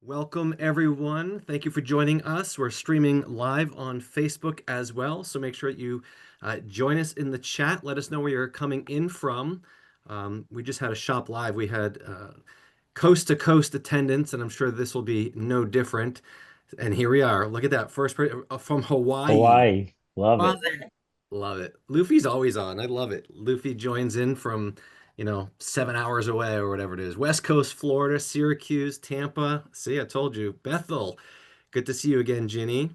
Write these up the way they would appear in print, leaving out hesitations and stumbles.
Welcome, everyone. Thank you for joining us. We're streaming live on Facebook as well, so make sure that you join us in the chat. Let us know where you're coming in from. We just had a shop live. We had coast to coast attendance, and I'm sure this will be no different. And here we are. Look at that from Hawaii. Hawaii. Love Love it. it. Love it. Luffy's always on. I love it. Luffy joins in from, 7 hours away or whatever it is. West Coast, Florida, Syracuse, Tampa. See, I told you. Bethel. Good to see you again, Ginny.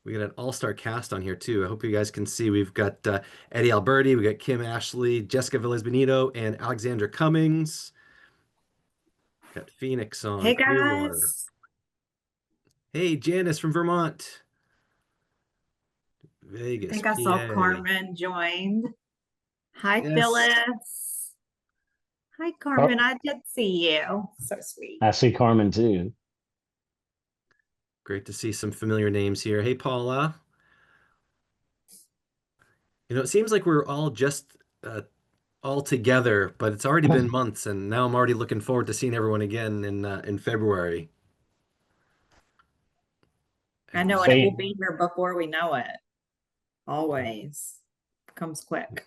We got an all-star cast on here too. I hope you guys can see. We've got Eddie Alberti, we got Kim Ashley, Jessica Velez Benito, and Alexandra Cummings. Got Phoenix on, Hey Clearwater. guys. Hey, Janice from Vermont. I Vegas, think I saw PA. Carmen joined. Hi, Yes. Phyllis. Hi, Car- Carmen. I did see you. So sweet. I see Carmen too. Great to see some familiar names here. Hey, Paula. It seems like we're all just all together, but it's already been months, and now I'm already looking forward to seeing everyone again in February. I And know, and it will Say, be here before we know it. Always comes quick.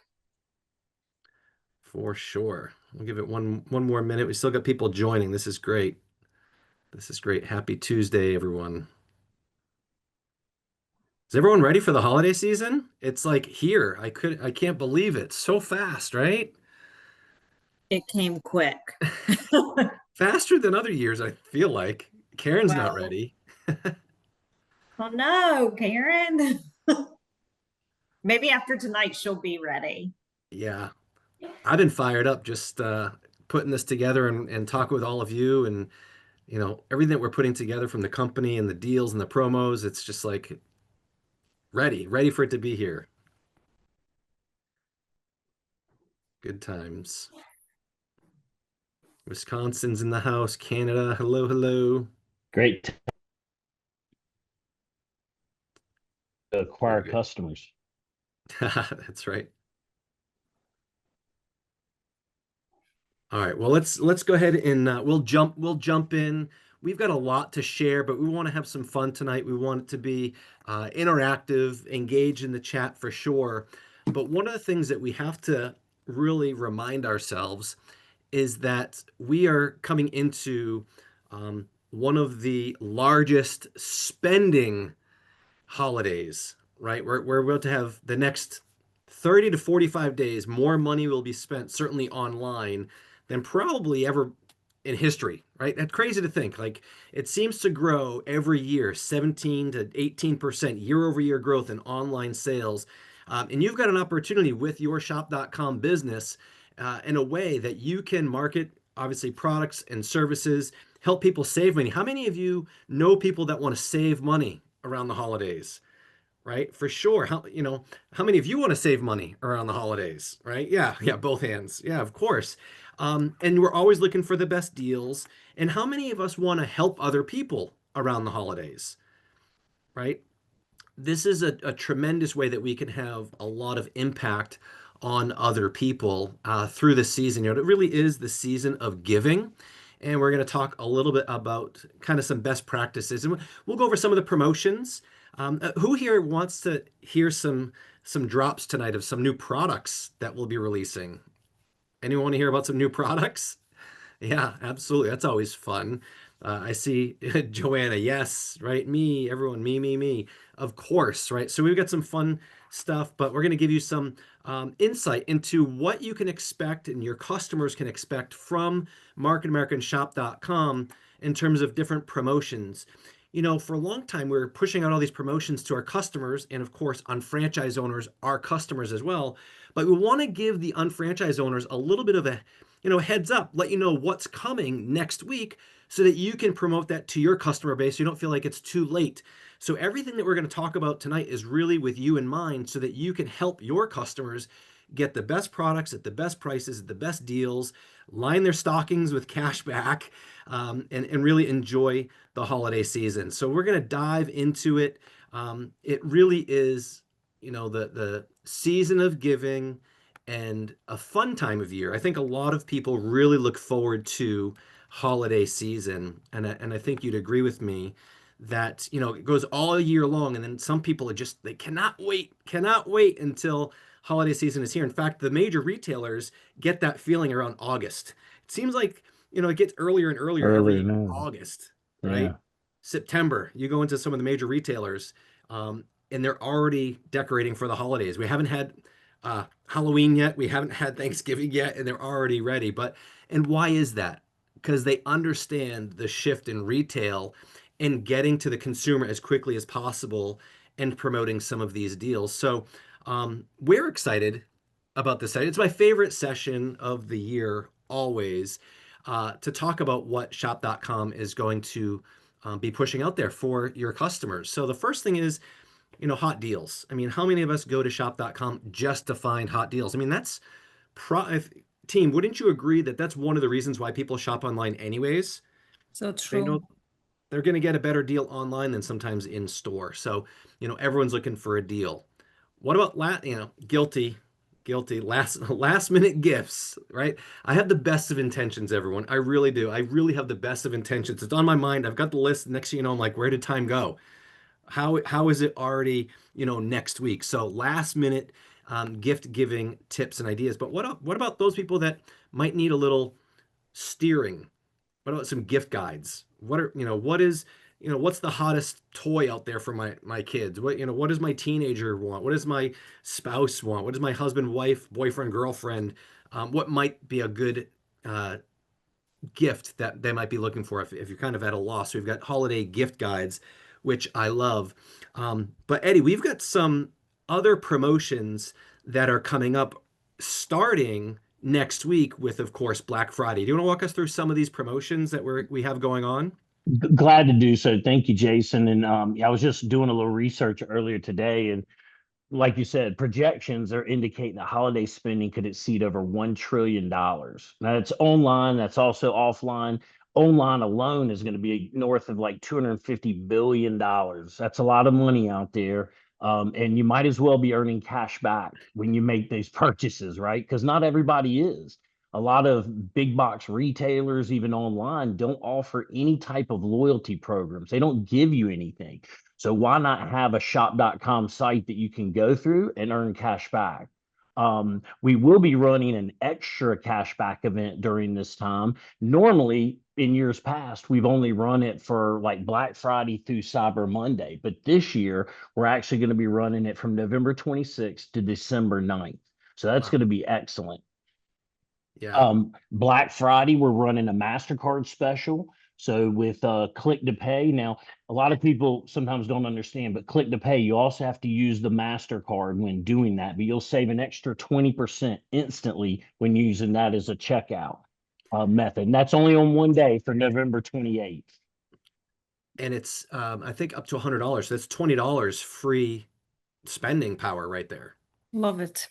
for sure. We'll give it one more minute. We still got people joining. This is great. This is great. Happy Tuesday, everyone. Is everyone ready for the holiday season? It's like here. I can't believe it. So fast, right? It came quick. Faster than other years, I feel like. Karen's not Well, ready. oh no, Karen. Maybe after tonight she'll be ready. Yeah. I've been fired up just putting this together and talking with all of you and everything that we're putting together from the company and the deals and the promos. It's just like ready for it to be here. Good times. Wisconsin's in the house. Canada, hello, hello. great to Very acquire good. customers. That's right. All right. Well, let's go ahead and we'll jump in. We've got a lot to share, but we want to have some fun tonight. We want it to be interactive, engage in the chat for sure. But one of the things that we have to really remind ourselves is that we are coming into one of the largest spending holidays, right? We're about to have the next 30 to 45 days, more money will be spent, certainly online, than probably ever in history, right? That's crazy to think. Like it seems to grow every year, 17 to 18% year over year growth in online sales. And you've got an opportunity with your shop.com business in a way that you can market, obviously, products and services, help people save money. How many of you know people that want to save money around the holidays? Right? For sure. How many of you want to save money around the holidays? Right? Yeah, yeah, both hands. Yeah, of course. And we're always looking for the best deals. And how many of us want to help other people around the holidays? Right? This is a tremendous way that we can have a lot of impact on other people through the season. It really is the season of giving. And we're going to talk a little bit about kind of some best practices. And we'll go over some of the promotions. Who here wants to hear some drops tonight of some new products that we'll be releasing? Anyone want to hear about some new products? Yeah, absolutely. That's always fun. I see Joanna. Yes, right. Me, everyone. Me. Of course, right. So we've got some fun stuff, but we're going to give you some insight into what you can expect and your customers can expect from marketamericanshop.com in terms of different promotions. For a long time, we were pushing out all these promotions to our customers, and of course, unfranchise owners are customers as well. But we want to give the unfranchise owners a little bit of a heads up, let you know what's coming next week so that you can promote that to your customer base. So you don't feel like it's too late. So everything that we're going to talk about tonight is really with you in mind so that you can help your customers get the best products at the best prices, at the best deals, line their stockings with cash back, and really enjoy the holiday season. So we're going to dive into it. It really is, the season of giving and a fun time of year. I think a lot of people really look forward to holiday season. And I think you'd agree with me that, it goes all year long. And then some people are just, they cannot wait until holiday season is here. In fact, the major retailers get that feeling around August. It seems like, it gets earlier and earlier every Earlier year, now. August, right? Yeah. September, you go into some of the major retailers, and they're already decorating for the holidays. We haven't had Halloween yet. We haven't had Thanksgiving yet, and they're already ready. And why is that? Because they understand the shift in retail and getting to the consumer as quickly as possible and promoting some of these deals. So we're excited about this site. It's my favorite session of the year, always, to talk about what shop.com is going to be pushing out there for your customers. So the first thing is, hot deals. I mean, how many of us go to shop.com just to find hot deals? I mean, team, wouldn't you agree that that's one of the reasons why people shop online anyways? So They know true. they're going to get a better deal online than sometimes in store. So, everyone's looking for a deal. What about guilty last minute gifts, right? I have the best of intentions, everyone. I really do. I really have the best of intentions. It's on my mind. I've got the list. Next thing you know, I'm like, where did time go? How is it already, next week? So last minute gift giving tips and ideas. But what about those people that might need a little steering? What about some gift guides? What's the hottest toy out there for my kids? What does my teenager want? What does my spouse want? What does my husband, wife, boyfriend, girlfriend? What might be a good gift that they might be looking for if you're kind of at a loss? We've got holiday gift guides, which I love. But Eddie, we've got some other promotions that are coming up starting next week with, of course, Black Friday. Do you want to walk us through some of these promotions that we have going on? Glad to do so. Thank you, Jason. And yeah, I was just doing a little research earlier today, and like you said, projections are indicating that holiday spending could exceed over $1 trillion. Now, it's online, that's also offline. Online alone is going to be north of like $250 billion. That's a lot of money out there. And you might as well be earning cash back when you make these purchases, right? Because not everybody is. A lot of big box retailers, even online, don't offer any type of loyalty programs. They don't give you anything. So why not have a shop.com site that you can go through and earn cash back? We will be running an extra cashback event during this time. Normally, in years past, we've only run it for like Black Friday through Cyber Monday. But this year, we're actually going to be running it from November 26th to December 9th. So that's Wow. going to be excellent. Yeah. Black Friday, we're running a MasterCard special. So with Click to Pay, now a lot of people sometimes don't understand, but Click to Pay, you also have to use the MasterCard when doing that, but you'll save an extra 20% instantly when using that as a checkout method. And that's only on one day for November 28th. And it's I think up to $100. So that's $20 free spending power right there. Love it.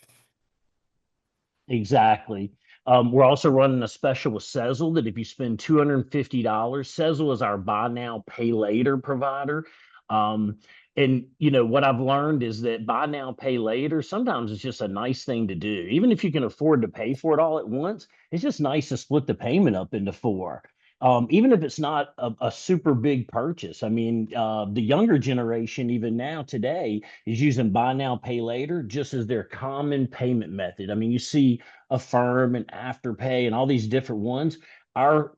Exactly. We're also running a special with Sezzle that if you spend $250, Sezzle is our buy now, pay later provider. And what I've learned is that buy now, pay later, sometimes it's just a nice thing to do. Even if you can afford to pay for it all at once, it's just nice to split the payment up into four. Even if it's not a super big purchase. I mean, the younger generation, even now today, is using buy now, pay later just as their common payment method. I mean, you see Affirm and Afterpay and all these different ones. Our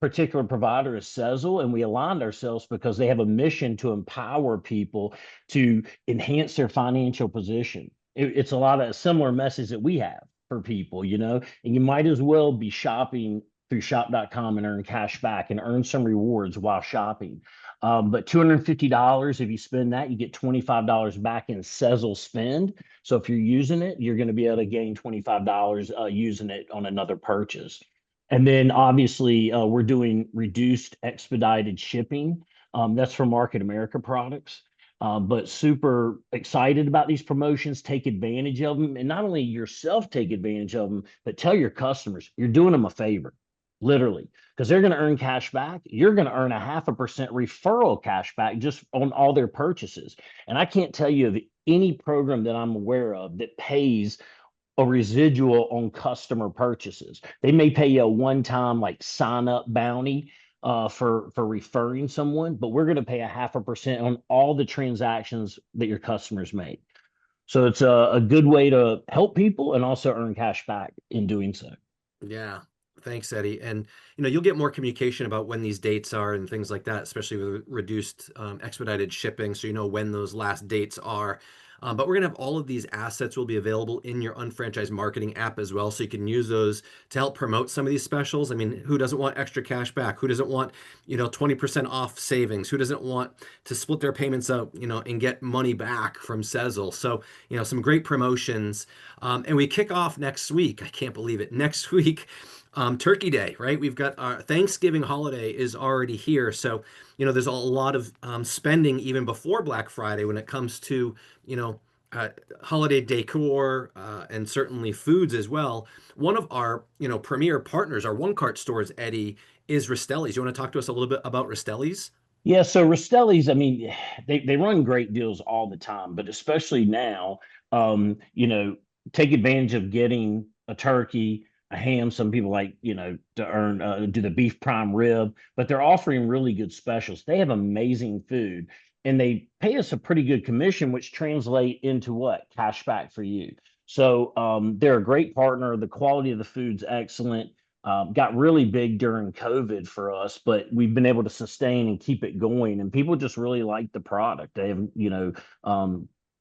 particular provider is Sezzle, and we aligned ourselves because they have a mission to empower people to enhance their financial position. It's a lot of a similar message that we have for people, and you might as well be shopping through shop.com and earn cash back and earn some rewards while shopping. But $250, if you spend that, you get $25 back in Sezzle spend. So if you're using it, you're going to be able to gain $25 using it on another purchase. And then obviously we're doing reduced expedited shipping. That's for Market America products. But super excited about these promotions. Take advantage of them. And not only yourself take advantage of them, but tell your customers you're doing them a favor, literally, because they're going to earn cash back. You're going to earn a 0.5% referral cash back just on all their purchases. And I can't tell you of any program that I'm aware of that pays a residual on customer purchases. They may pay you a one-time like sign up bounty for referring someone, but we're going to pay a 0.5% on all the transactions that your customers make. So it's a good way to help people and also earn cash back in doing so. Yeah. Thanks, Eddie. And you'll get more communication about when these dates are and things like that, especially with reduced expedited shipping, so you know when those last dates are. But we're gonna have all of these assets will be available in your unfranchised marketing app as well, so you can use those to help promote some of these specials. I mean, who doesn't want extra cash back? Who doesn't want 20% off savings? Who doesn't want to split their payments out, and get money back from Sezzle? So some great promotions. And we kick off next week. I can't believe it. Next week, Turkey Day, right? We've got our Thanksgiving holiday is already here. So, there's a lot of spending even before Black Friday when it comes to, you know, uh, holiday decor and certainly foods as well. One of our, premier partners, our one cart stores, Eddie, is Rastelli's. You want to talk to us a little bit about Rastelli's? Yeah, so Rastelli's, I mean, they run great deals all the time, but especially now, you know, take advantage of getting a turkey, a ham. Some people like, to earn do the beef prime rib, but they're offering really good specials. They have amazing food and they pay us a pretty good commission, which translate into what? Cash back for you. So they're a great partner. The quality of the food's excellent. Got really big during COVID for us, but we've been able to sustain and keep it going. And people just really like the product. They have,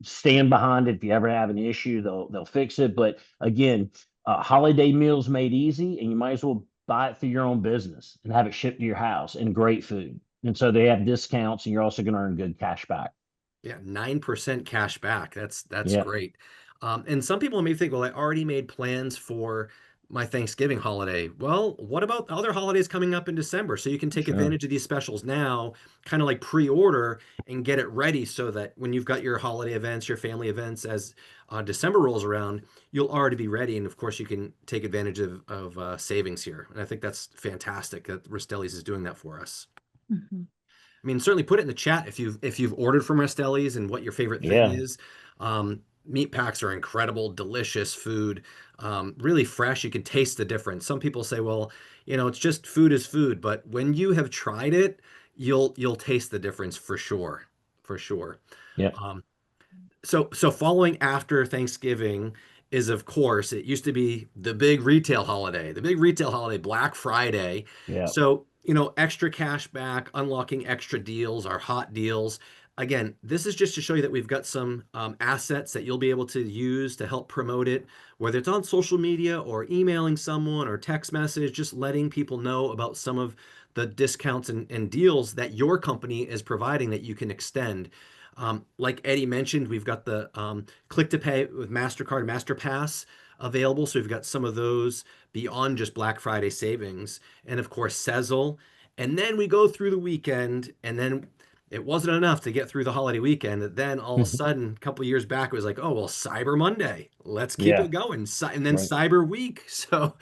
stand behind it. If you ever have an issue, they'll fix it. But again, holiday meals made easy, and you might as well buy it through your own business and have it shipped to your house and great food. And so they have discounts, and you're also going to earn good cash back. Yeah, 9% cash back. That's Yeah, great. And some people may think, well, I already made plans for my Thanksgiving holiday. Well, what about other holidays coming up in December? So you can take sure. advantage of these specials now, kind of like pre-order and get it ready so that when you've got your holiday events, your family events, as December rolls around, you'll already be ready. And of course, you can take advantage of savings here. And I think that's fantastic that Rastelli's is doing that for us. Mhm. I mean, certainly put it in the chat if you've ordered from Rastelli's and what your favorite thing Yeah. is. Meat packs are incredible, delicious food, really fresh. You can taste the difference. Some people say, well, it's just food is food, but when you have tried it, you'll taste the difference for sure, for sure. Yeah. Um, so following after Thanksgiving is, of course, it used to be the big retail holiday, Black Friday. Yeah. So, extra cash back, unlocking extra deals, our hot deals. Again, this is just to show you that we've got some assets that you'll be able to use to help promote it, whether it's on social media or emailing someone or text message, just letting people know about some of the discounts and deals that your company is providing that you can extend. Like Eddie mentioned, we've got the click to pay with MasterCard, MasterPass available. So we've got some of those beyond just Black Friday savings. And of course, Sezzle. And then we go through the weekend, and then it wasn't enough to get through the holiday weekend. Then all of a sudden, a couple of years back, it was like, oh, well, Cyber Monday. Let's keep Yeah. it going. And then Right. Cyber Week. So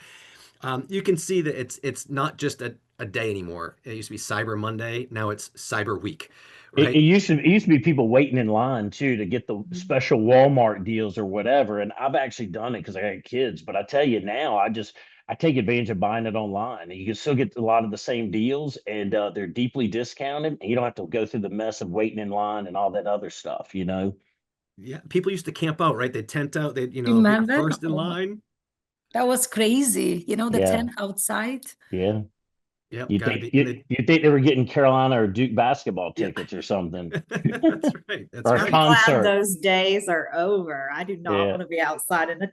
you can see that it's not just a day anymore. It used to be Cyber Monday. Now it's Cyber Week, It right? used to be people waiting in line too to get the special Walmart deals or whatever. And I've actually done it because I got kids. But I tell you now, I take advantage of buying it online. And you can still get a lot of the same deals, and they're deeply discounted. And you don't have to go through the mess of waiting in line and all that other stuff. You know? Yeah, people used to camp out, right? They'd tent out, they'd, be the Remember? first in Oh, line. that was crazy. The Yeah, tent outside. yeah. Yep, You gotta think be, and they, you think they were getting Carolina or Duke basketball yeah. tickets or something, That's right. That's or a I'm right. glad concert? those days are over. I do not Yeah, want to be outside in a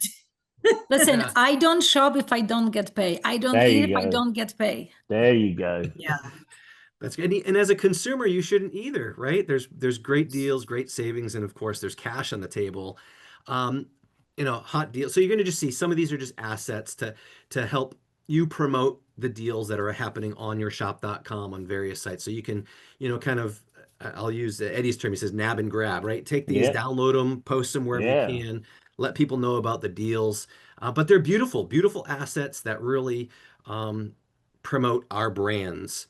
Listen, Yeah. I don't shop if I don't get paid. I don't there eat you if I go. don't get paid. There you go. Yeah. That's good. And as a consumer, you shouldn't either, right? There's great deals, great savings, and of course there's cash on the table. Um, hot deals. So you're gonna just see some of these are just assets to help you promote the deals that are happening on your shop.com on various sites. So you can, kind of I'll use Eddie's term, he says nab and grab, right? Take these, Yeah, download them, post them wherever you yeah. can, let people know about the deals. But they're beautiful, beautiful assets that really promote our brands.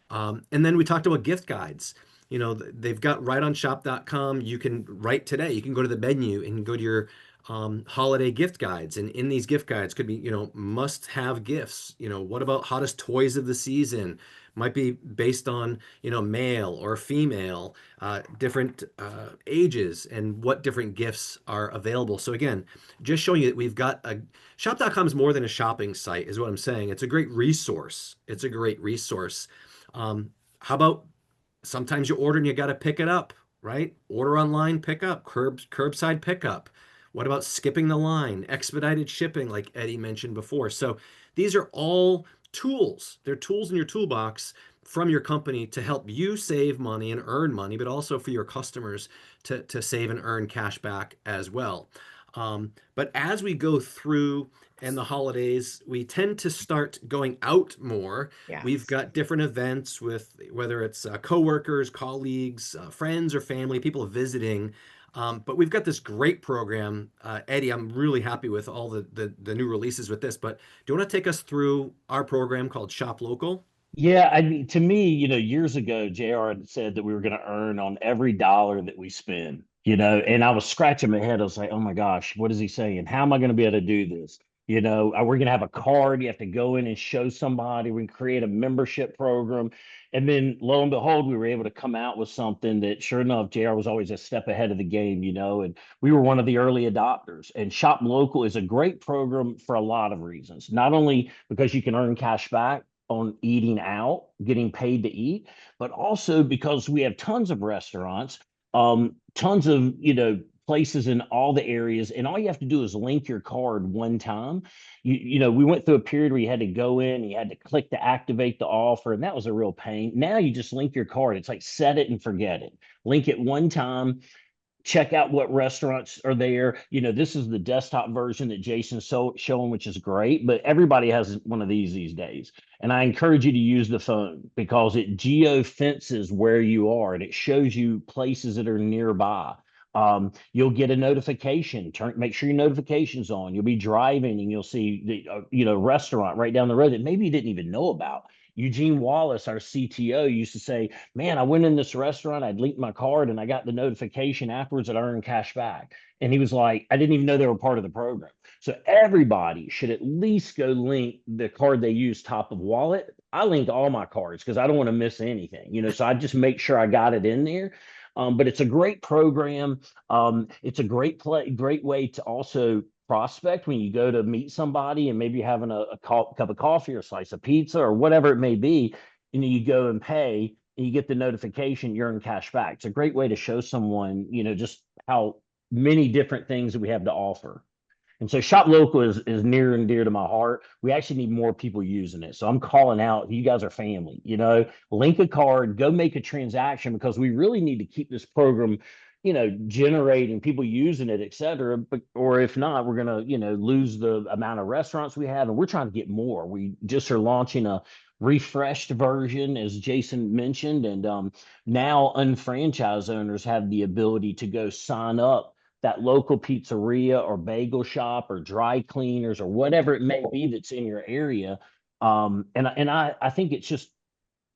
And then we talked about gift guides. They've got right on shop.com. You can right today, you can go to the menu and go to your holiday gift guides. And in these gift guides could be, you know, must have gifts. You know, what about hottest toys of the season? Might be based on, you know, male or female, different ages and what different gifts are available. So again, just showing you that we've got a shop.com is more than a shopping site, is what I'm saying. It's a great resource. It's a great resource. How about sometimes you order and you got to pick it up, right? Order online, pick up, curbside pickup. What about skipping the line, expedited shipping, like Eddie mentioned before? So these are all tools. They're tools in your toolbox from your company to help you save money and earn money, but also for your customers to save and earn cash back as well. But as we go through and the holidays, we tend to start going out more. We've Yes. got different events with whether it's coworkers, colleagues, friends, or family, people visiting. But we've got this great program. Eddie, I'm really happy with all the new releases with this. But do you want to take us through our program called Shop Local? Yeah, I mean, to me, years ago, JR had said that we were going to earn on every dollar that we spend, and I was scratching my head. I was like, oh my gosh, what is he saying? How am I going to be able to do this? We're going to have a card. You have to go in and show somebody. We can create a membership program. And then lo and behold, we were able to come out with something that sure enough, JR was always a step ahead of the game, and we were one of the early adopters. And Shop Local is a great program for a lot of reasons, not only because you can earn cash back on eating out, getting paid to eat, but also because we have tons of restaurants, tons of, places in all the areas. And all you have to do is link your card one time. We went through a period where you had to go in, you had to click to activate the offer, and that was a real pain. Now you just link your card. It's like set it and forget it. Link it one time, check out what restaurants are there. This is the desktop version that Jason's showing, which is great, but everybody has one of these days. And I encourage you to use the phone because it geo fences where you are and it shows you places that are nearby. You'll get a notification. Make sure your notification's on. You'll be driving and you'll see the restaurant right down the road that maybe you didn't even know about. Eugene Wallace, our CTO, used to say, man, I went in this restaurant, I'd linked my card and I got the notification afterwards that I earned cash back. And he was like, I didn't even know they were part of the program. So everybody should at least go link the card they use top of wallet. I linked all my cards because I don't want to miss anything, so I just make sure I got it in there. But it's a great program. It's a great way to also prospect when you go to meet somebody and maybe you're having a cup of coffee or a slice of pizza or whatever it may be, and you go and pay and you get the notification, you earn cash back. It's a great way to show someone, just how many different things that we have to offer. And so Shop Local is near and dear to my heart. We actually need more people using it. So I'm calling out, you guys are family, link a card, go make a transaction because we really need to keep this program, generating people using it, et cetera. But, or if not, we're going to, lose the amount of restaurants we have. And we're trying to get more. We just are launching a refreshed version, as Jason mentioned. And now unfranchised owners have the ability to go sign up that local pizzeria or bagel shop or dry cleaners or whatever it may be that's in your area. And I think it's just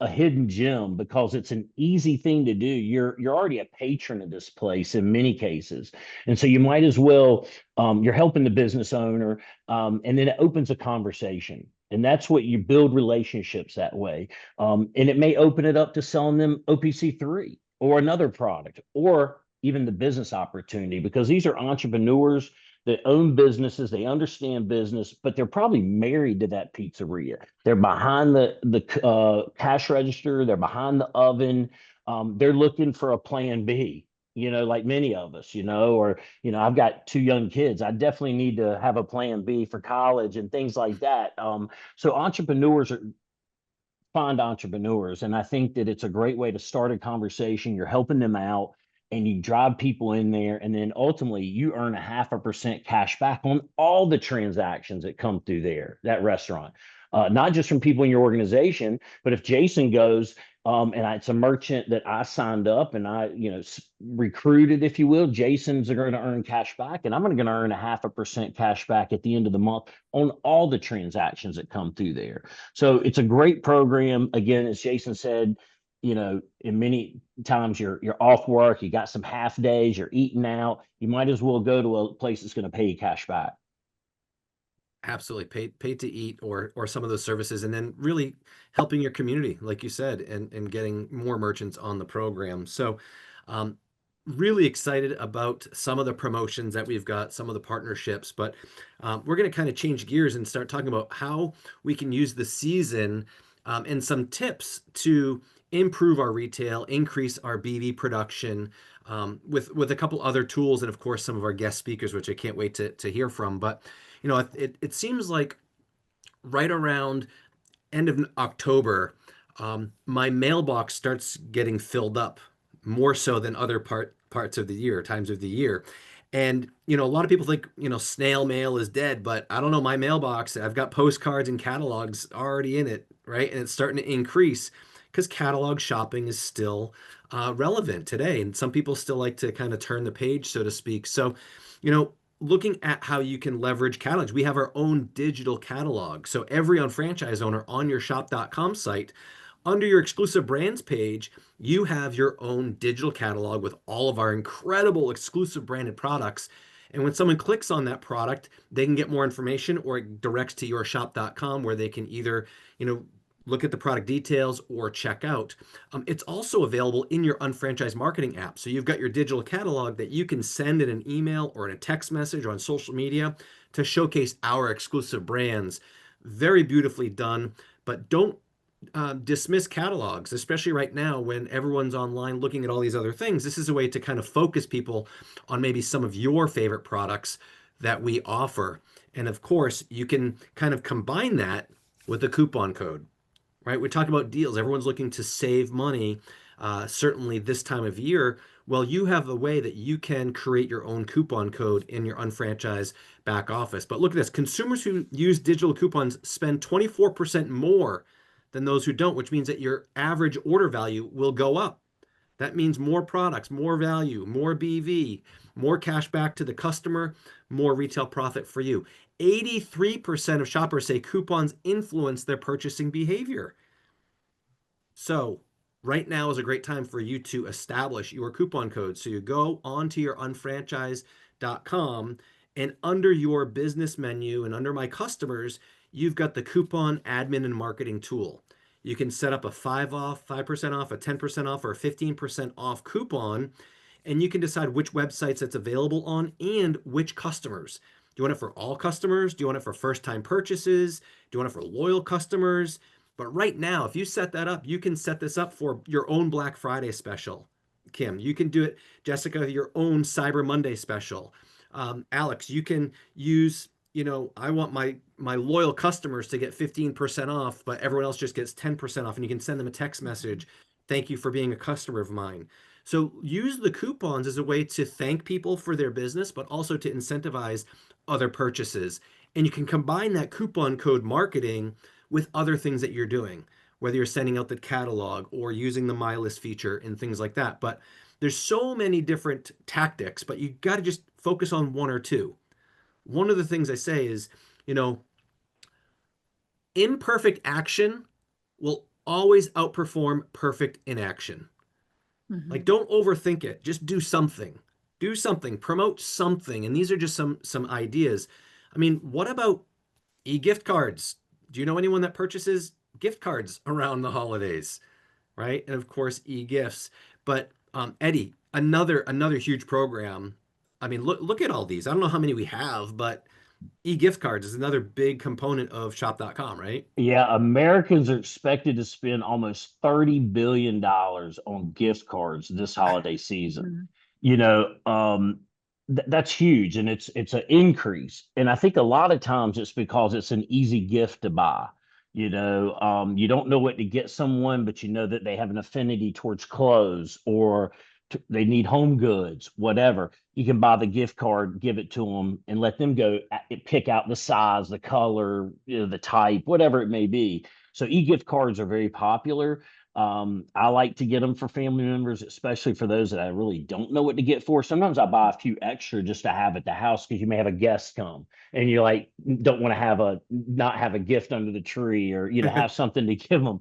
a hidden gem because it's an easy thing to do. You're already a patron of this place in many cases. And so you might as well, you're helping the business owner, and then it opens a conversation. And that's what you build relationships that way. And it may open it up to selling them OPC3 or another product or even the business opportunity, because these are entrepreneurs that own businesses, they understand business, but they're probably married to that pizzeria. They're behind the cash register, they're behind the oven, they're looking for a plan B, like many of us, or, I've got 2 young kids. I definitely need to have a plan B for college and things like that. So entrepreneurs find entrepreneurs. And I think that it's a great way to start a conversation. You're helping them out and you drive people in there. And then ultimately you earn 0.5% cash back on all the transactions that come through that restaurant. Not just from people in your organization, but if Jason goes and it's a merchant that I signed up and I, recruited, if you will, Jason's going to earn cash back, and I'm going to earn 0.5% cash back at the end of the month on all the transactions that come through there. So it's a great program. Again, as Jason said, you know, in many times you're off work, you got some half days, you're eating out, you might as well go to a place that's going to pay you cash back. Absolutely. Pay to eat or some of those services, and then really helping your community, like you said, and getting more merchants on the program. So um, really excited about some of the promotions that we've got, some of the partnerships, but we're going to kind of change gears and start talking about how we can use the season and some tips to improve our retail, increase our BV production with a couple other tools, and of course some of our guest speakers, which I can't wait to hear from. But you know, it seems like right around end of October, my mailbox starts getting filled up more so than other parts of the year, times of the year. And you know, a lot of people think, you know, snail mail is dead, but I don't know, my mailbox, I've got postcards and catalogs already in it, right? And it's starting to increase because catalog shopping is still relevant today. And some people still like to kind of turn the page, so to speak. So, you know, looking at how you can leverage catalogs. We have our own digital catalog. So every unfranchised owner on your shop.com site, under your exclusive brands page, you have your own digital catalog with all of our incredible exclusive branded products. And when someone clicks on that product, they can get more information, or it directs to your shop.com where they can either, you know, look at the product details or check out. It's also available in your unfranchised marketing app. So you've got your digital catalog that you can send in an email or in a text message or on social media to showcase our exclusive brands. Very beautifully done, but don't dismiss catalogs, especially right now when everyone's online looking at all these other things. This is a way to kind of focus people on maybe some of your favorite products that we offer. And of course, you can kind of combine that with a coupon code, right? We talk about deals. Everyone's looking to save money, certainly this time of year. Well, you have a way that you can create your own coupon code in your unfranchised back office. But look at this. Consumers who use digital coupons spend 24% more than those who don't, which means that your average order value will go up. That means more products, more value, more BV, more cash back to the customer, more retail profit for you. 83% of shoppers say coupons influence their purchasing behavior. So right now is a great time for you to establish your coupon code. So you go onto your unfranchise.com, and under your business menu and under my customers, you've got the coupon admin and marketing tool. You can set up a 5% off, a 10% off, or a 15% off coupon, and you can decide which websites it's available on and which customers. Do you want it for all customers? Do you want it for first-time purchases? Do you want it for loyal customers? But right now, if you set that up, you can set this up for your own Black Friday special. Kim, you can do it, Jessica, your own Cyber Monday special. Alex, you can use, you know, I want my loyal customers to get 15% off, but everyone else just gets 10% off, and you can send them a text message. Thank you for being a customer of mine. So use the coupons as a way to thank people for their business, but also to incentivize other purchases. And you can combine that coupon code marketing with other things that you're doing, whether you're sending out the catalog or using the My List feature and things like that. But there's so many different tactics, but you got to just focus on one or two. One of the things I say is, you know, imperfect action will always outperform perfect inaction. Like, don't overthink it. Just do something. Do something. Promote something. And these are just some ideas. I mean, what about e-gift cards? Do you know anyone that purchases gift cards around the holidays, right? And of course, e-gifts. But Eddie, another huge program. I mean, look at all these. I don't know how many we have, but e-gift cards is another big component of shop.com, right? Yeah, Americans are expected to spend almost $30 billion on gift cards this holiday season. You know, that's huge, and it's an increase. And I think a lot of times it's because it's an easy gift to buy. You know, you don't know what to get someone, but you know that they have an affinity towards clothes, or they need home goods, whatever. You can buy the gift card, give it to them, and let them go pick out the size, the color, you know, the type, whatever it may be. So e-gift cards are very popular. I like to get them for family members, especially for those that I really don't know what to get for. Sometimes I buy a few extra just to have at the house, because you may have a guest come and you like don't want to not have a gift under the tree, or, you know, have something to give them.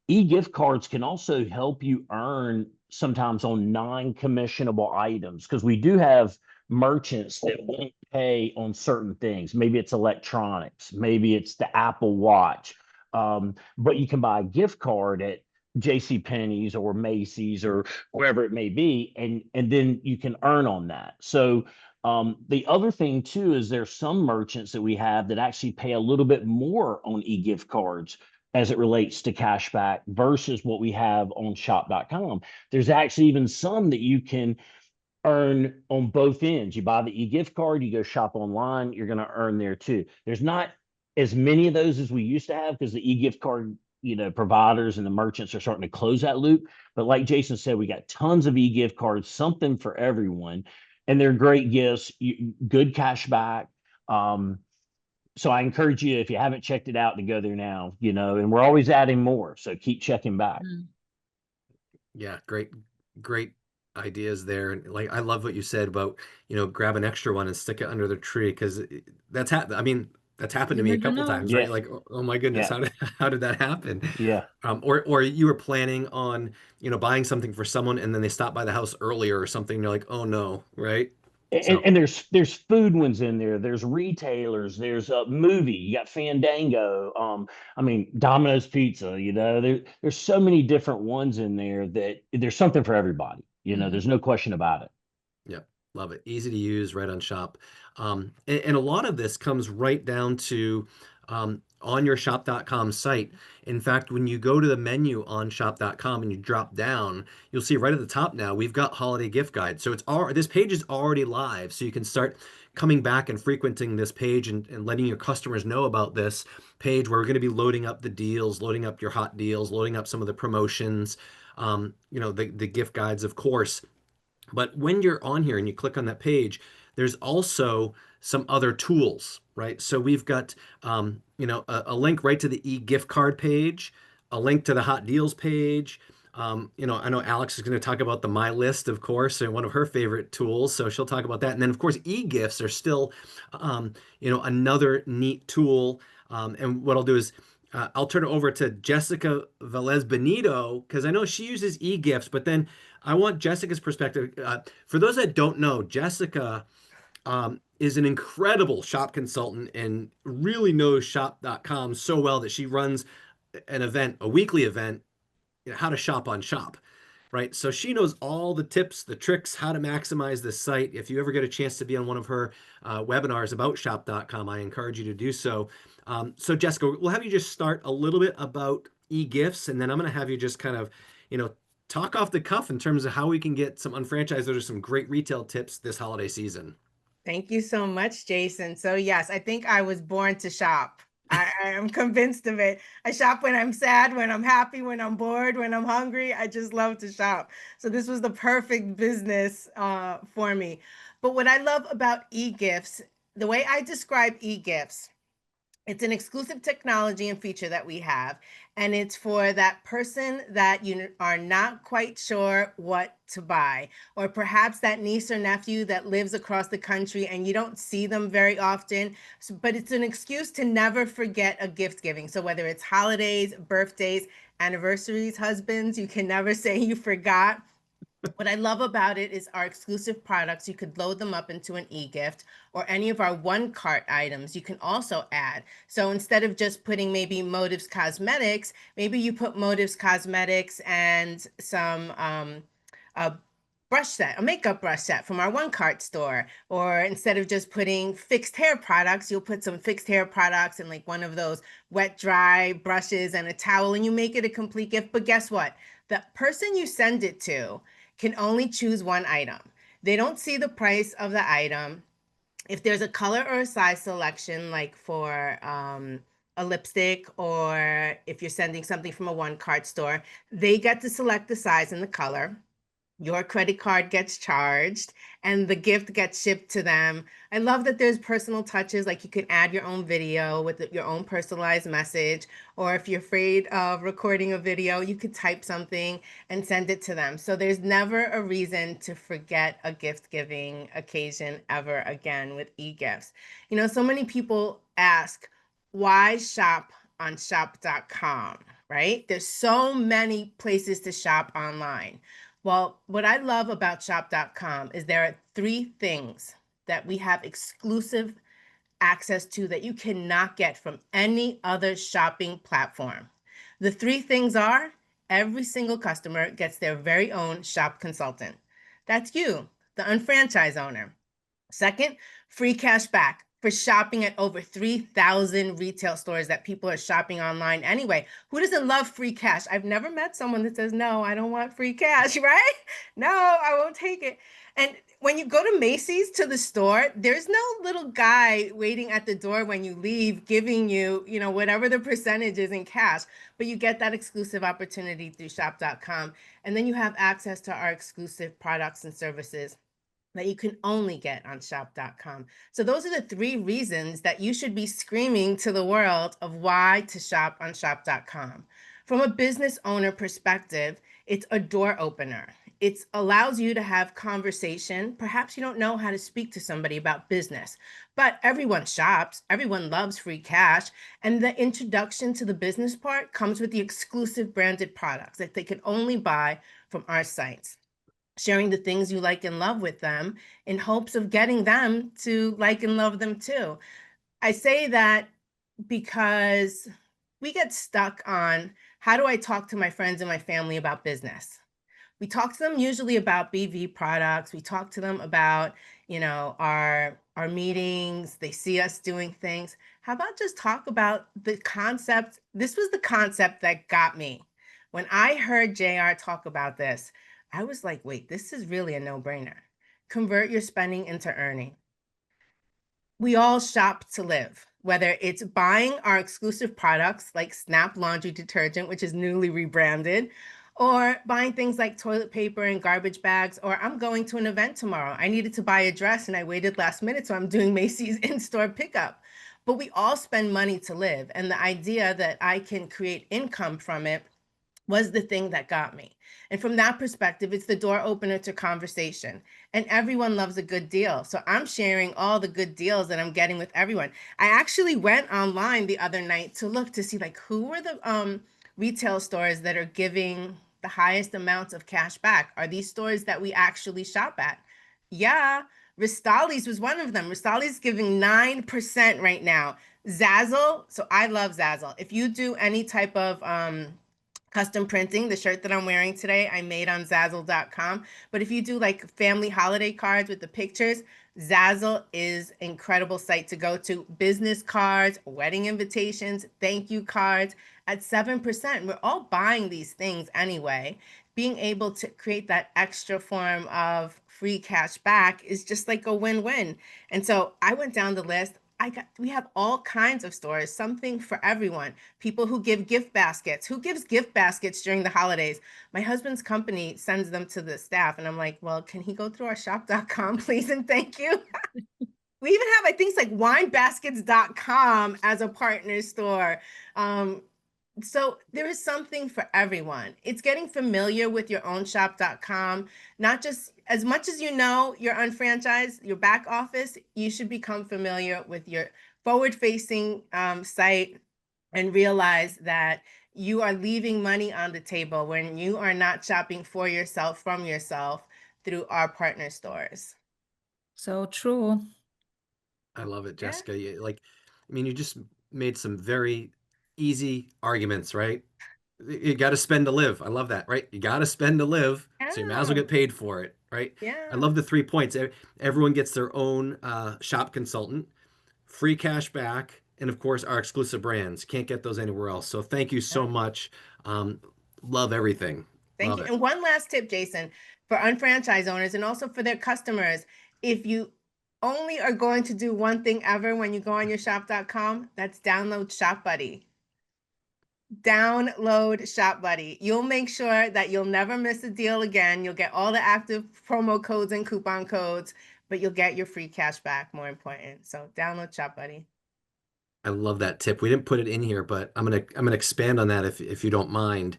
E-gift cards can also help you earn sometimes on non-commissionable items, because we do have merchants that won't pay on certain things. Maybe it's electronics, maybe it's the Apple Watch. But you can buy a gift card at J.C. Penney's or Macy's or wherever it may be, and then you can earn on that. So the other thing too is there's some merchants that we have that actually pay a little bit more on e-gift cards as it relates to cashback versus what we have on shop.com. There's actually even some that you can earn on both ends. You buy the e-gift card, you go shop online, you're going to earn there too. There's not as many of those as we used to have because the e-gift card, providers and the merchants are starting to close that loop. But like Jason said, we got tons of e-gift cards, something for everyone, and they're great gifts, good cash back. So I encourage you, if you haven't checked it out, to go there now, and we're always adding more. So keep checking back. Yeah, great ideas there. And like, I love what you said about, grab an extra one and stick it under the tree, because that's happened. That's happened to You me a never couple know. times, Yeah. right? Like, oh my goodness, Yeah. how did that happen? Yeah. Or you were planning on, buying something for someone and then they stopped by the house earlier or something. You're like, oh no, right? So And there's food ones in there. There's retailers. There's a movie. You got Fandango. Domino's Pizza. There's so many different ones in there that there's something for everybody. There's no question about it. yeah, love it. Easy to use, right on shop. And a lot of this comes right down to on your shop.com site. In fact, when you go to the menu on shop.com and you drop down, you'll see right at the top now, we've got holiday gift guide. So this page is already live. So you can start coming back and frequenting this page and letting your customers know about this page, where we're going to be loading up the deals, loading up your hot deals, loading up some of the promotions, the gift guides, of course. But when you're on here and you click on that page, there's also some other tools, right? So we've got, a link right to the e-gift card page, a link to the hot deals page. I know Alex is going to talk about the My List, of course, and one of her favorite tools. So she'll talk about that. And then, of course, e-gifts are still, another neat tool. And what I'll do is I'll turn it over to Jessica Velez Benito, because I know she uses e-gifts, but then I want Jessica's perspective. For those that don't know, Jessica is an incredible shop consultant and really knows shop.com so well that she runs a weekly event, how to shop on shop, right? So she knows all the tips, the tricks, how to maximize the site. If you ever get a chance to be on one of her webinars about shop.com, I encourage you to do so. So Jessica, we'll have you just start a little bit about e-gifts, and then I'm going to have you just kind of, talk off the cuff in terms of how we can get some unfranchised. Those are some great retail tips this holiday season. Thank you so much, Jason. So yes, I think I was born to shop. I am convinced of it. I shop when I'm sad, when I'm happy, when I'm bored, when I'm hungry. I just love to shop. So this was the perfect business for me. But what I love about e-gifts, the way I describe e-gifts, it's an exclusive technology and feature that we have, and it's for that person that you are not quite sure what to buy, or perhaps that niece or nephew that lives across the country and you don't see them very often. But it's an excuse to never forget a gift giving. So whether it's holidays, birthdays, anniversaries, husbands, you can never say you forgot. What I love about it is our exclusive products. You could load them up into an e-gift, or any of our one cart items you can also add. So instead of just putting maybe Motives Cosmetics, maybe you put Motives Cosmetics and some a brush set, a makeup brush set from our one cart store. Or instead of just putting fixed hair products, you'll put some fixed hair products and like one of those wet dry brushes and a towel, and you make it a complete gift. But guess what? The person you send it to can only choose one item. They don't see the price of the item. If there's a color or a size selection, like for a lipstick, or if you're sending something from a one cart store, they get to select the size and the color. Your credit card gets charged and the gift gets shipped to them. I love that there's personal touches, like you can add your own video with your own personalized message, or if you're afraid of recording a video, you could type something and send it to them. So there's never a reason to forget a gift giving occasion ever again with e-gifts. So many people ask, why shop on shop.com? right? There's so many places to shop online. Well, what I love about shop.com is there are three things that we have exclusive access to that you cannot get from any other shopping platform. The three things are every single customer gets their very own shop consultant. That's you, the unfranchised owner. Second, free cash back for shopping at over 3,000 retail stores that people are shopping online anyway. Who doesn't love free cash? I've never met someone that says, no, I don't want free cash, right? No, I won't take it. And when you go to Macy's to the store, there's no little guy waiting at the door when you leave, giving you, whatever the percentage is in cash, but you get that exclusive opportunity through shop.com. And then you have access to our exclusive products and services that you can only get on shop.com. So those are the three reasons that you should be screaming to the world of why to shop on shop.com. From a business owner perspective, it's a door opener. It allows you to have conversation. Perhaps you don't know how to speak to somebody about business, but everyone shops, everyone loves free cash. And the introduction to the business part comes with the exclusive branded products that they can only buy from our sites, sharing the things you like and love with them in hopes of getting them to like and love them too. I say that because we get stuck on how do I talk to my friends and my family about business? We talk to them usually about BV products. We talk to them about, our meetings. They see us doing things. How about just talk about the concept? This was the concept that got me. When I heard JR talk about this, I was like, wait, this is really a no-brainer. Convert your spending into earning. We all shop to live, whether it's buying our exclusive products like Snap Laundry Detergent, which is newly rebranded, or buying things like toilet paper and garbage bags, or I'm going to an event tomorrow. I needed to buy a dress and I waited last minute, so I'm doing Macy's in-store pickup. But we all spend money to live, and the idea that I can create income from it was the thing that got me. And from that perspective, it's the door opener to conversation. And everyone loves a good deal. So I'm sharing all the good deals that I'm getting with everyone. I actually went online the other night to look to see who are the retail stores that are giving the highest amounts of cash back. Are these stores that we actually shop at? Yeah, Ristali's was one of them. Ristali's giving 9% right now. Zazzle, so I love Zazzle. If you do any type of custom printing, the shirt that I'm wearing today, I made on Zazzle.com. But if you do family holiday cards with the pictures, Zazzle is an incredible site to go to. Business cards, wedding invitations, thank you cards at 7%. We're all buying these things anyway. Being able to create that extra form of free cash back is just like a win-win. And so I went down the list. We have all kinds of stores, something for everyone. People who give gift baskets. Who gives gift baskets during the holidays? My husband's company sends them to the staff, and I'm like, well, can he go through our shop.com, please, and thank you? We even have, I think, it's like winebaskets.com as a partner store. So there is something for everyone. It's getting familiar with your own shop.com, not just as much as you're unfranchised, your back office, you should become familiar with your forward-facing site and realize that you are leaving money on the table when you are not shopping for yourself, from yourself through our partner stores. So true. I love it, Yeah. Jessica. You just made some very easy arguments, right? You got to spend to live. I love that, right? You got to spend to live, so you might as well Yeah. get paid for it, right? Yeah. I love the 3 points. Everyone gets their own shop consultant, free cash back, and of course, our exclusive brands. Can't get those anywhere else. So thank you so much. Love everything. Thank Love you. it. And one last tip, Jason, for unfranchised owners and also for their customers. If you only are going to do one thing ever when you go on your shop.com, that's download Shop Buddy. Download Shop Buddy. You'll make sure that you'll never miss a deal again. You'll get all the active promo codes and coupon codes, but you'll get your free cash back, more important. So download Shop Buddy. I love that tip. We didn't put it in here, but I'm gonna expand on that if you don't mind.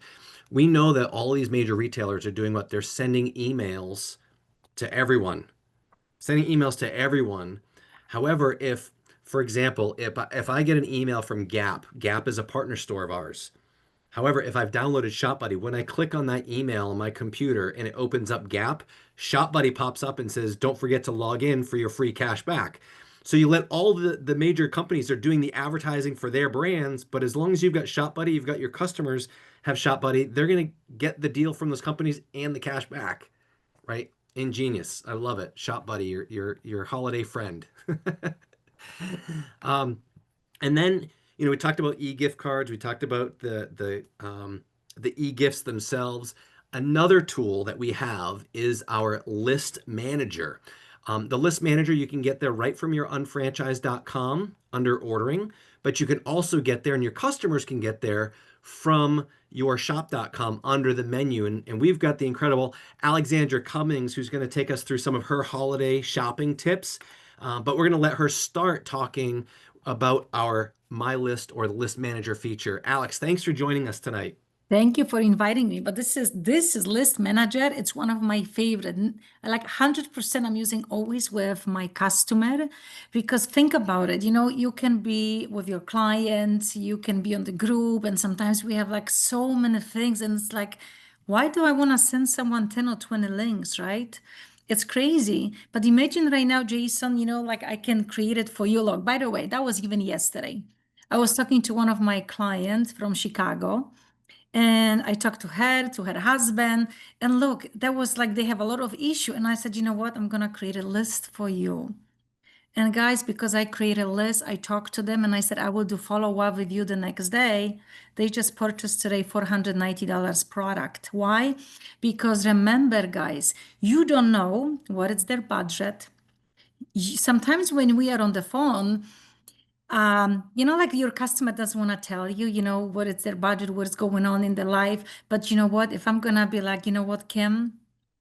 We know that all these major retailers are doing what they're sending emails to everyone. Sending emails to everyone. However, for example, if I get an email from Gap, Gap is a partner store of ours. However, if I've downloaded ShopBuddy, when I click on that email on my computer and it opens up Gap, ShopBuddy pops up and says, don't forget to log in for your free cash back. So you let all the major companies are doing the advertising for their brands, but as long as you've got ShopBuddy, you've got your customers have ShopBuddy, they're going to get the deal from those companies and the cash back, right? Ingenious. I love it. ShopBuddy, your holiday friend. um, and then, we talked about e-gift cards. We talked about the e-gifts themselves. Another tool that we have is our list manager. The list manager, you can get there right from your unfranchised.com under ordering, but you can also get there and your customers can get there from your shop.com under the menu. And we've got the incredible Alexandra Cummings, who's going to take us through some of her holiday shopping tips. But we're going to let her start talking about our My List or the List Manager feature. Alex, thanks for joining us tonight. Thank you for inviting me. But this is List Manager. It's one of my favorite. Like 100% I'm using always with my customer, because think about it. You can be with your clients, you can be on the group, and sometimes we have like so many things, and it's like, why do I want to send someone 10 or 20 links, right? It's crazy. But imagine right now, Jason, like I can create it for you. Look, by the way, that was even yesterday. I was talking to one of my clients from Chicago. And I talked to her husband, and look, that was like they have a lot of issue. And I said, you know what? I'm gonna create a list for you. And guys, because I created a list, I talked to them and I said, I will do follow up with you the next day. They just purchased today $490 product. Why? Because remember, guys, you don't know what is their budget. Sometimes when we are on the phone, like your customer doesn't want to tell you, what is their budget, what's going on in their life. But you know what? If I'm gonna be like, you know what, Kim,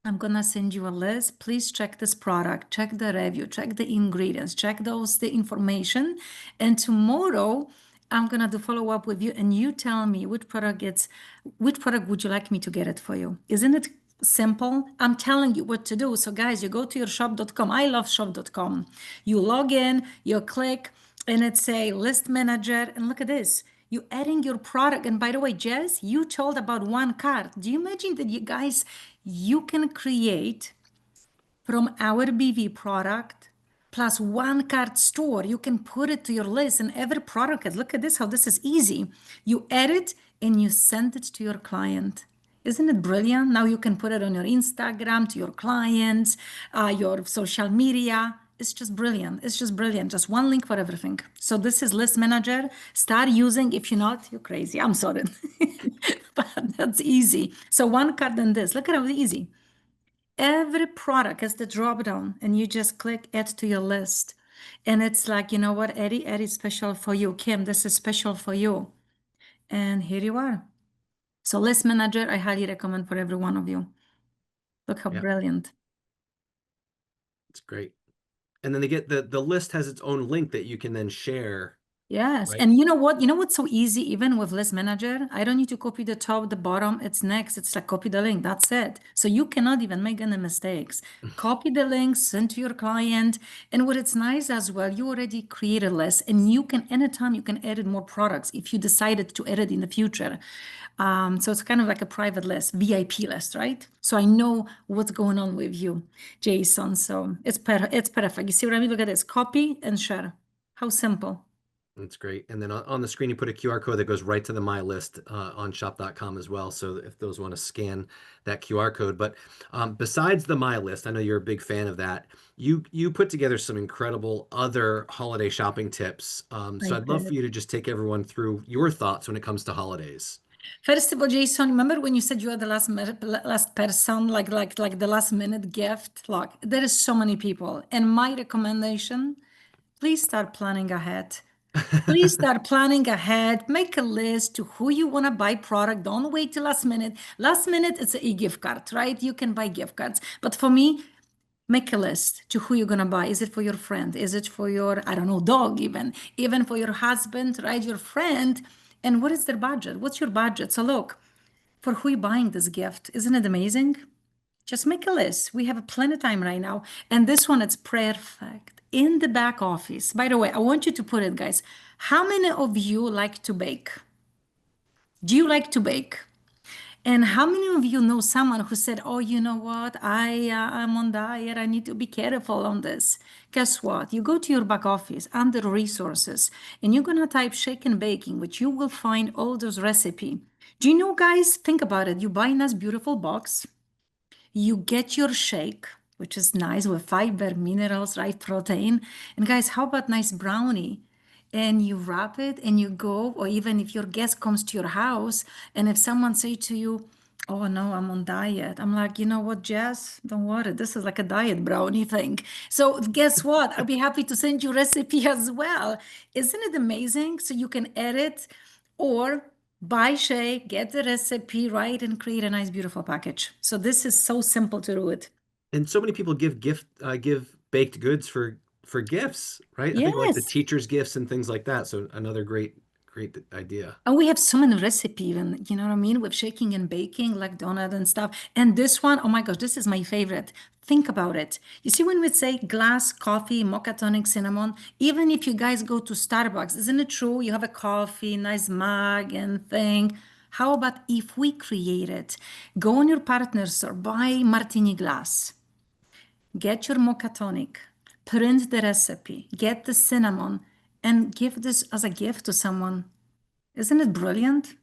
I'm gonna send you a list. Please check this product, check the review, check the ingredients, check the information. And tomorrow I'm gonna do follow up with you, and you tell me which product would you like me to get it for you? Isn't it simple? I'm telling you what to do. So guys, you go to your shop.com. I love shop.com. You log in, you click, and it's a list manager. And look at this. You adding your product. And by the way, Jess, you told about one card. Do you imagine that you can create from our BV product plus one card store? You can put it to your list and every product. Look at this, how this is easy. You add it and you send it to your client. Isn't it brilliant? Now you can put it on your Instagram to your clients, your social media. It's just brilliant. It's just brilliant. Just one link for everything. So this is List Manager. Start using. If you're not, you're crazy. I'm sorry. But that's easy. So one card and this. Look at how easy. Every product has the drop down and you just click add to your list. And it's like, you know what, Eddie, special for you. Kim, this is special for you. And here you are. So List Manager, I highly recommend for every one of you. Look how brilliant. It's great. And then they get the list has its own link that you can then share. Yes. Right. And you know what? You know what's so easy, even with List Manager? I don't need to copy the top, the bottom. It's next. It's like copy the link. That's it. So you cannot even make any mistakes. Copy the link, send to your client. And what it's nice as well, you already create a list and you can, anytime you can edit more products if you decided to edit in the future. So it's kind of like a private list, VIP list, right? So I know what's going on with you, Jason. So it's perfect. You see what I mean? Look at this, copy and share. How simple. That's great. And then on the screen, you put a QR code that goes right to the My List on shop.com as well. So if those want to scan that QR code. But besides the My List, I know you're a big fan of that. You put together some incredible other holiday shopping tips. So I'd love for you to just take everyone through your thoughts when it comes to holidays. First of all, Jason, remember when you said you are the last person, like the last minute gift? Look, there is so many people. And my recommendation, please start planning ahead. Please start planning ahead. Make a list to who you want to buy product. Don't wait till last minute. Last minute, it's a gift card, right? You can buy gift cards. But for me, make a list to who you're going to buy. Is it for your friend? Is it for your, I don't know, dog even for your husband, right? Your friend. And what is their budget? What's your budget? So look, for who you're buying this gift. Isn't it amazing? Just make a list. We have plenty of time right now. And this one, it's perfect. In the back office. By the way, I want you to put it, guys. How many of you like to bake? Do you like to bake? And how many of you know someone who said, "Oh, you know what? I'm on diet. I need to be careful on this." Guess what? You go to your back office under resources, and you're gonna type shake and baking, which you will find all those recipe. Do you know, guys? Think about it. You buy a nice, beautiful box. You get your shake, which is nice with fiber, minerals, right? Protein. And guys, how about nice brownie? And you wrap it and you go, or even if your guest comes to your house, and if someone say to you, "Oh no, I'm on diet," I'm like, you know what, Jess, don't worry, this is like a diet brownie thing. So guess what? I'll be happy to send you recipe as well. Isn't it amazing? So you can edit or buy shake, get the recipe, right, and create a nice, beautiful package. So this is so simple to do it. And so many people give baked goods for gifts, right? I think like the Yes. teachers' gifts and things like that. So another great idea. And we have so many recipe even, you know what I mean, with shaking and baking, like donut and stuff. And this one, oh my gosh, this is my favorite. Think about it. You see, when we say glass coffee, mocha tonic, cinnamon, even if you guys go to Starbucks, isn't it true? You have a coffee, nice mug and thing. How about if we create it? Go on your partner store, buy martini glass, get your mocha tonic, print the recipe, get the cinnamon, and give this as a gift to someone. Isn't it brilliant?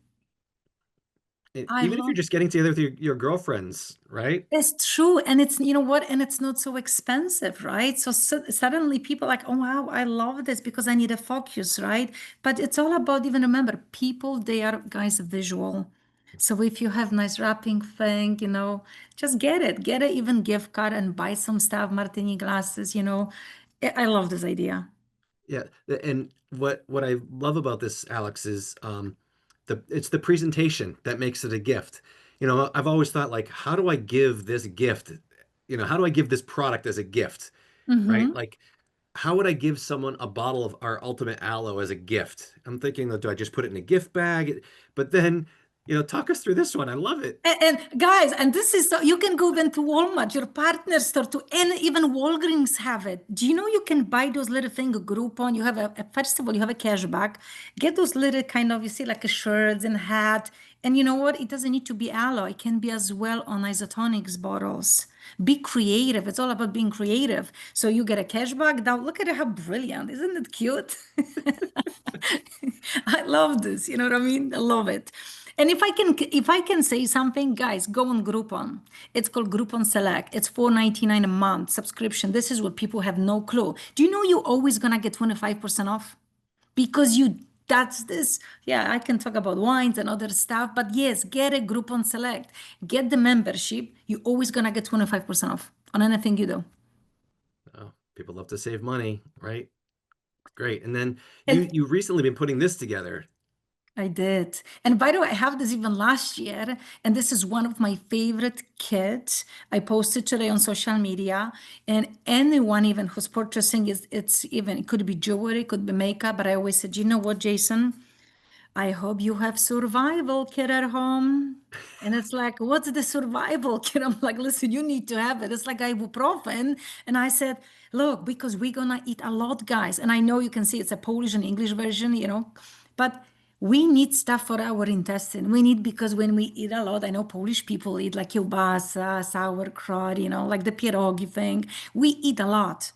I Even if you're love just getting together with your girlfriends, right? it's true. And it's, you know what? And it's not so expensive, right? So, suddenly people are like, "Oh, wow, I love this because I need a focus," right? But it's all about, even remember, people, they are, guys, visual. So if you have nice wrapping thing, just get it, even gift card and buy some stuff, martini glasses, I love this idea. Yeah, and what I love about this, Alex, is it's the presentation that makes it a gift. I've always thought like, how do I give this gift? How do I give this product as a gift, right? Mm-hmm. Like, how would I give someone a bottle of our Ultimate Aloe as a gift? I'm thinking, do I just put it in a gift bag? But then, talk us through this one. I love it. And guys, and this is so you can go then to Walmart, your partner store, and even Walgreens have it. Do you know you can buy those little thing, a Groupon? You have first of all, you have a cashback. Get those little kind of, you see, like a shirts and hat. And you know what? It doesn't need to be aloe. It can be as well on isotonics bottles. Be creative. It's all about being creative. So you get a cashback. Now look at it, how brilliant. Isn't it cute? I love this. You know what I mean? I love it. And if I can say something, guys, go on Groupon. It's called Groupon Select. It's $4.99 a month subscription. This is what people have no clue. Do you know you're always gonna get 25% off? Because that's this. Yeah, I can talk about wines and other stuff, but yes, get a Groupon Select. Get the membership. You're always gonna get 25% off on anything you do. Oh, people love to save money, right? Great. And then And you recently been putting this together. I did. And by the way, I have this even last year, and this is one of my favorite kits. I posted today on social media, and anyone even who's purchasing it could be jewelry, could be makeup, but I always said, you know what, Jason? I hope you have survival kit at home. And it's like, what's the survival kit? I'm like, listen, you need to have it. It's like ibuprofen. And I said, look, because we're gonna eat a lot, guys. And I know you can see it's a Polish and English version, but we need stuff for our intestine. We need, because when we eat a lot, I know Polish people eat like kielbasa, sauerkraut, like the pierogi thing. We eat a lot.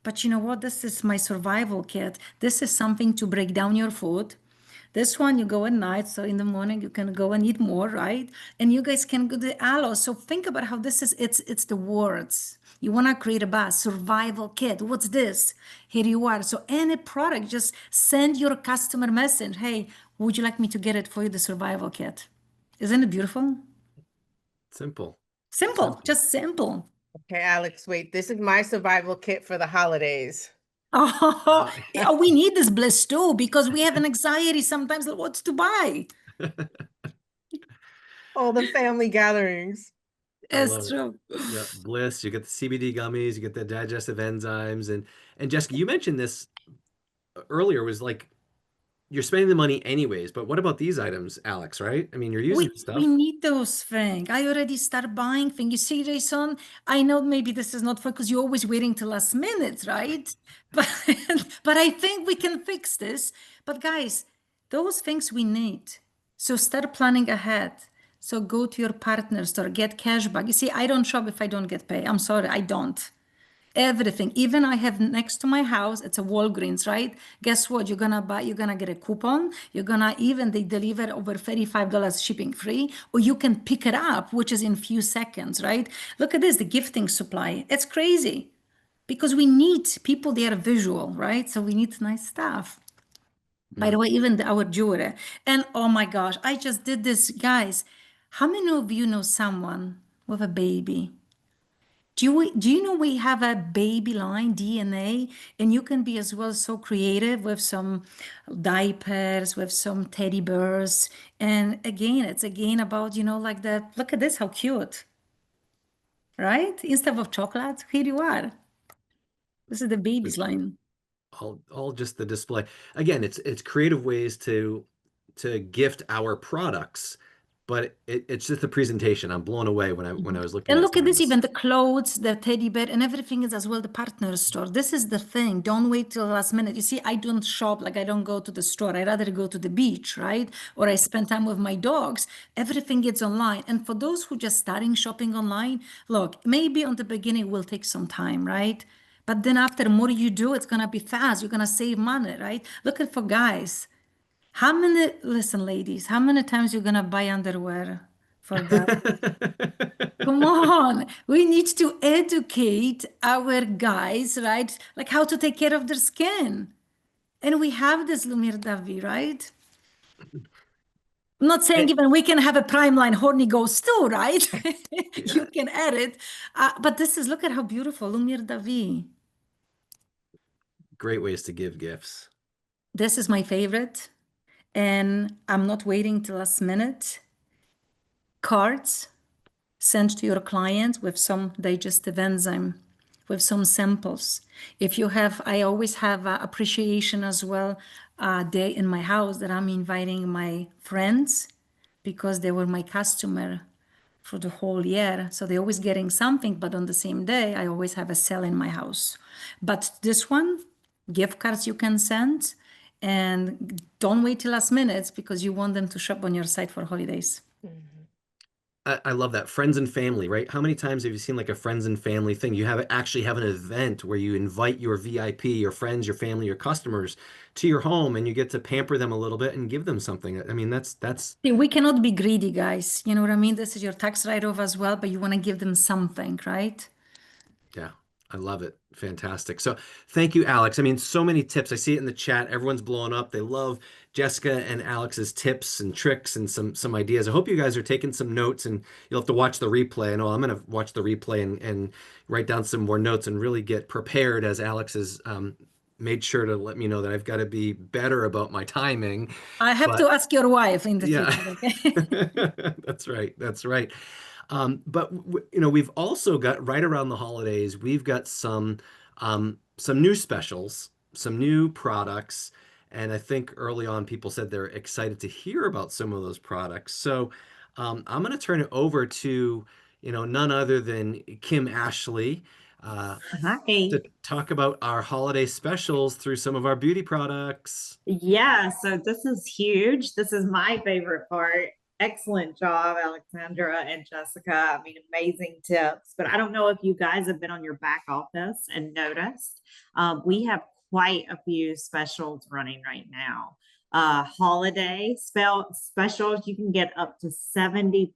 But you know what? This is my survival kit. This is something to break down your food. This one you go at night, so in the morning you can go and eat more, right? And you guys can go to aloe. So think about how this is. It's the words. You want to create a buzz, survival kit. What's this? Here you are. So any product, just send your customer message. Hey, would you like me to get it for you, the survival kit? Isn't it beautiful? Simple. Simple, just simple. Okay, Alex, wait, this is my survival kit for the holidays. Oh, yeah, we need this bliss too, because we have an anxiety sometimes of what to buy. All the family gatherings. I love It's it. true. Yeah, Bliss, you get the CBD gummies, you get the digestive enzymes, and Jessica, you mentioned this earlier, was like you're spending the money anyways, but what about these items, Alex, right? I mean, you're using the We stuff. need those things. I already start buying things. You see, Jason, I know maybe this is not because you're always waiting till last minute, right? But but I think we can fix this. But guys, those things we need. So start planning ahead. So go to your partner store, get cash back. You see, I don't shop if I don't get paid. I'm sorry, I don't. Everything, even I have next to my house, it's a Walgreens, right? Guess what? You're gonna get a coupon. They deliver over $35 shipping free, or you can pick it up, which is in few seconds, right? Look at this, the gifting supply. It's crazy because we need people, they are visual, right? So we need nice stuff. By the way, even our jewelry. And oh my gosh, I just did this, guys. How many of you know someone with a baby? Do you know we have a baby line DNA, and you can be as well so creative with some diapers, with some teddy bears. And again, it's again about, like that. Look at this, how cute, right? Instead of chocolate, here you are. This is the baby's line. All just the display. Again, it's creative ways to gift our products, but it's just the presentation. I'm blown away when I was looking And at look some at of this, this. even the clothes, the teddy bear, and everything is as well the partner store. This is the thing. Don't wait till the last minute. You see, I don't shop, like I don't go to the store. I rather go to the beach, right? Or I spend time with my dogs. Everything gets online. And for those who just starting shopping online, look, maybe on the beginning will take some time, right? But then after the more you do, it's gonna be fast. You're gonna save money, right? Look at for guys. Listen, ladies, how many times you're gonna buy underwear for guys? Come on, we need to educate our guys, right? Like how to take care of their skin. And we have this Lumiere Davi, right? I'm not saying even we can have a prime line horny ghost too, right? You can add it. But look at how beautiful Lumiere Davi. Great ways to give gifts. This is my favorite. And I'm not waiting till last minute. Cards sent to your client with some digestive enzyme, with some samples. I always have appreciation as well day in my house that I'm inviting my friends because they were my customer for the whole year. So they're always getting something, but on the same day, I always have a sale in my house. But this one, gift cards you can send, and don't wait till last minute because you want them to shop on your site for holidays. I love that. Friends and family, right? How many times have you seen like a friends and family thing? You actually have an event where you invite your VIP, your friends, your family, your customers to your home, and you get to pamper them a little bit and give them something. I mean, that's See, we cannot be greedy, guys. You know what I mean? This is your tax write-off as well, but you want to give them something, right? Yeah, I love it. Fantastic. So thank you, Alex. I mean, so many tips. I see it in the chat. Everyone's blowing up. They love Jessica and Alex's tips and tricks and some ideas. I hope you guys are taking some notes, and you'll have to watch the replay. I know I'm going to watch the replay and write down some more notes and really get prepared, as Alex has made sure to let me know that I've got to be better about my timing. I have to ask your wife in the future, okay? That's right. That's right. But we've also got right around the holidays, we've got some new specials, some new products, and I think early on people said they're excited to hear about some of those products. So I'm going to turn it over to none other than Kim Ashley Hi. to talk about our holiday specials through some of our beauty products. Yeah, so this is huge. This is my favorite part. Excellent job, Alexandra and Jessica. I mean, amazing tips. But I don't know if you guys have been on your back office and noticed. We have quite a few specials running right now. Holiday specials, you can get up to 75%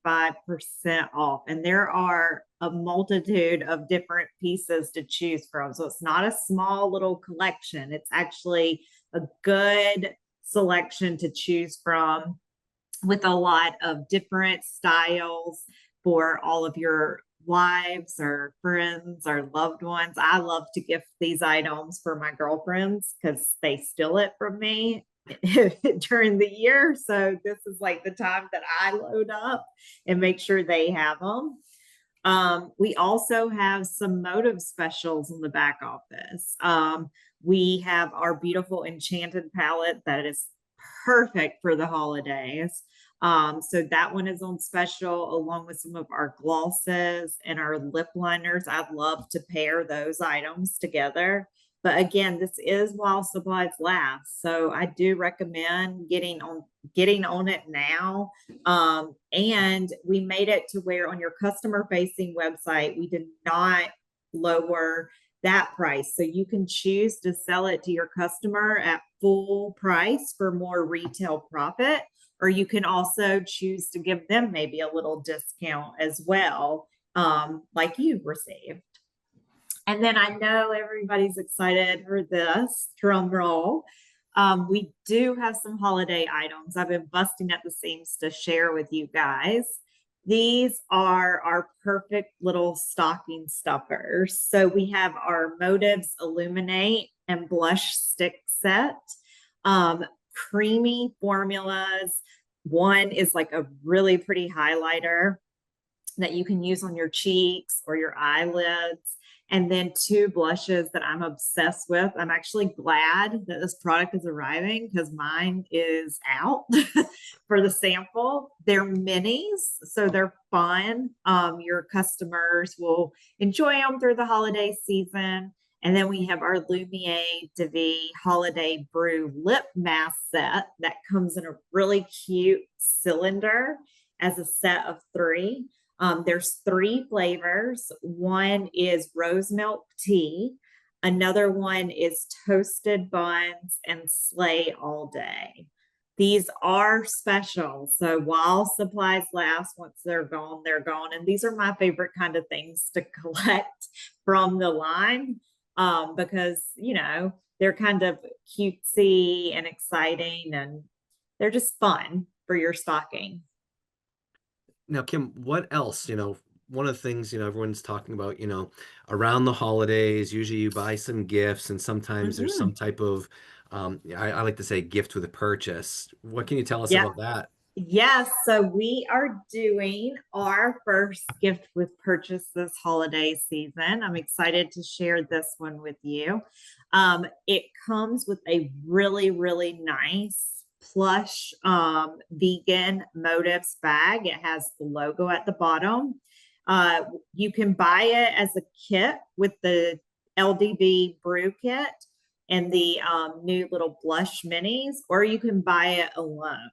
off. And there are a multitude of different pieces to choose from. So it's not a small little collection. It's actually a good selection to choose from, with a lot of different styles for all of your wives or friends or loved ones. I love to gift these items for my girlfriends because they steal it from me during the year. So this is like the time that I load up and make sure they have them. We also have some Motive specials in the back office. We have our beautiful Enchanted palette that is perfect for the holidays. So that one is on special, along with some of our glosses and our lip liners. I'd love to pair those items together. But again, this is while supplies last. So I do recommend getting on it now. And we made it to where on your customer facing website, we did not lower that price. So you can choose to sell it to your customer at full price for more retail profit, or you can also choose to give them maybe a little discount as well, like you received. And then I know everybody's excited for this drum roll. We do have some holiday items. I've been busting at the seams to share with you guys. These are our perfect little stocking stuffers. So we have our Motives Illuminate and Blush Stick Set. Creamy formulas. One is like a really pretty highlighter that you can use on your cheeks or your eyelids. And then 2 blushes that I'm obsessed with. I'm actually glad that this product is arriving because mine is out for the sample. They're minis, so they're fun. Your customers will enjoy them through the holiday season. And then we have our Lumiere de Vie Holiday Brew Lip Mask Set that comes in a really cute cylinder as a set of 3. There's 3 flavors. One is rose milk tea. Another one is toasted buns and sleigh all day. These are special. So while supplies last, once they're gone, they're gone. And these are my favorite kind of things to collect from the line, because, you know, they're kind of cutesy and exciting, and they're just fun for your stocking. Now, Kim, what else? One of the things, everyone's talking about, around the holidays, usually you buy some gifts and sometimes there's some type of, I like to say gift with a purchase. What can you tell us about that? Yes, so we are doing our first gift with purchase this holiday season. I'm excited to share this one with you. It comes with a really, really nice plush vegan Motives bag. It has the logo at the bottom. You can buy it as a kit with the LDB brew kit and the new little blush minis, or you can buy it alone.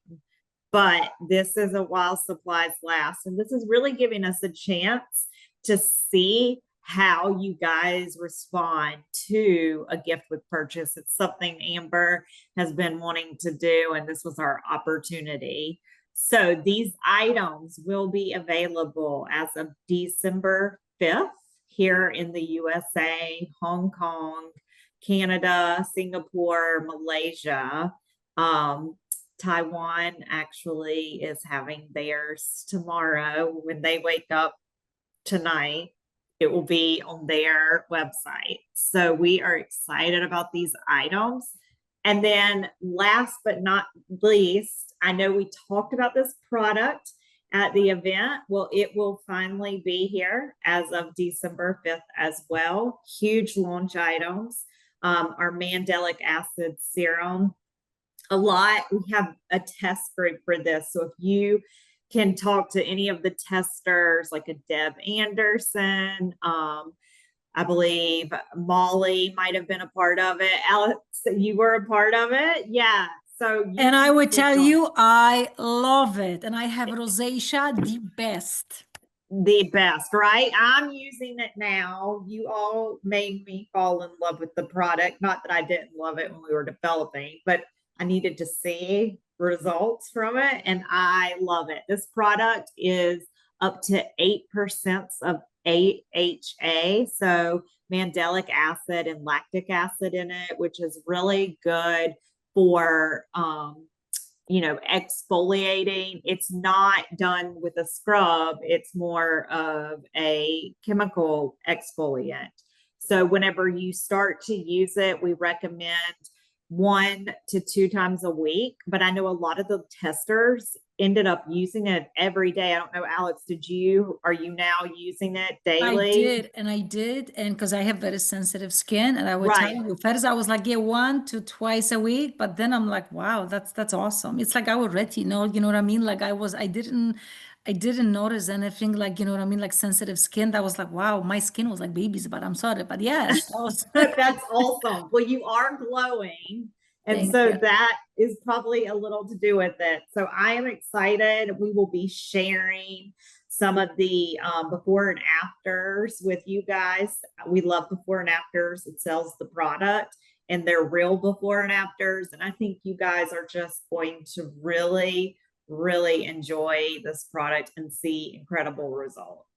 But this is a while supplies last, and this is really giving us a chance to see how you guys respond to a gift with purchase. It's something Amber has been wanting to do, and this was our opportunity. So these items will be available as of December 5th here in the USA, Hong Kong, Canada, Singapore, Malaysia. Taiwan actually is having theirs tomorrow. When they wake up tonight, it will be on their website. So we are excited about these items. And then last but not least, I know we talked about this product at the event. Well, it will finally be here as of December 5th as well. Huge launch items. Our Mandelic Acid Serum. We have a test group for this. So if you can talk to any of the testers, like a Deb Anderson, I believe Molly might have been a part of it. Alex, you were a part of it? Yeah. And I would tell you, I love it. And I have rosacea, the best. The best, right? I'm using it now. You all made me fall in love with the product. Not that I didn't love it when we were developing, but I needed to see results from it, and I love it. This product is up to 8% of AHA, so mandelic acid and lactic acid in it, which is really good for exfoliating. It's not done with a scrub. It's more of a chemical exfoliant. So whenever you start to use it, we recommend 1 to 2 times a week, but I know a lot of the testers ended up using it every day. I don't know, Alex, are you now using it daily? I did. And because I have very sensitive skin, and I would tell you, first I was like, 1 to twice a week, but then I'm like, wow, that's awesome. It's like our retinol, you know what I mean? Like I I didn't notice anything like, you know what I mean, like sensitive skin. That was like, wow, my skin was like baby's, but I'm sorry. But yes, that was That's awesome. Well, you are glowing. And Thank so you. that is probably a little to do with it. So I am excited. We will be sharing some of the before and afters with you guys. We love before and afters. It sells the product and they're real before and afters. And I think you guys are just going to really, really enjoy this product and see incredible results.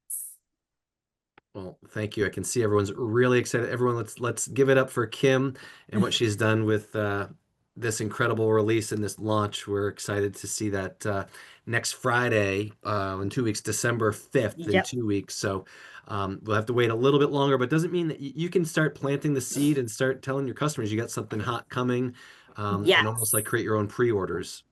Well, thank you. I can see everyone's really excited. Everyone, let's give it up for Kim and what she's done with this incredible release and this launch. We're excited to see that next Friday in 2 weeks, December 5th in Yep. 2 weeks. So we'll have to wait a little bit longer, but it doesn't mean that you can start planting the seed and start telling your customers you got something hot coming, and almost like Yes. create your own pre-orders.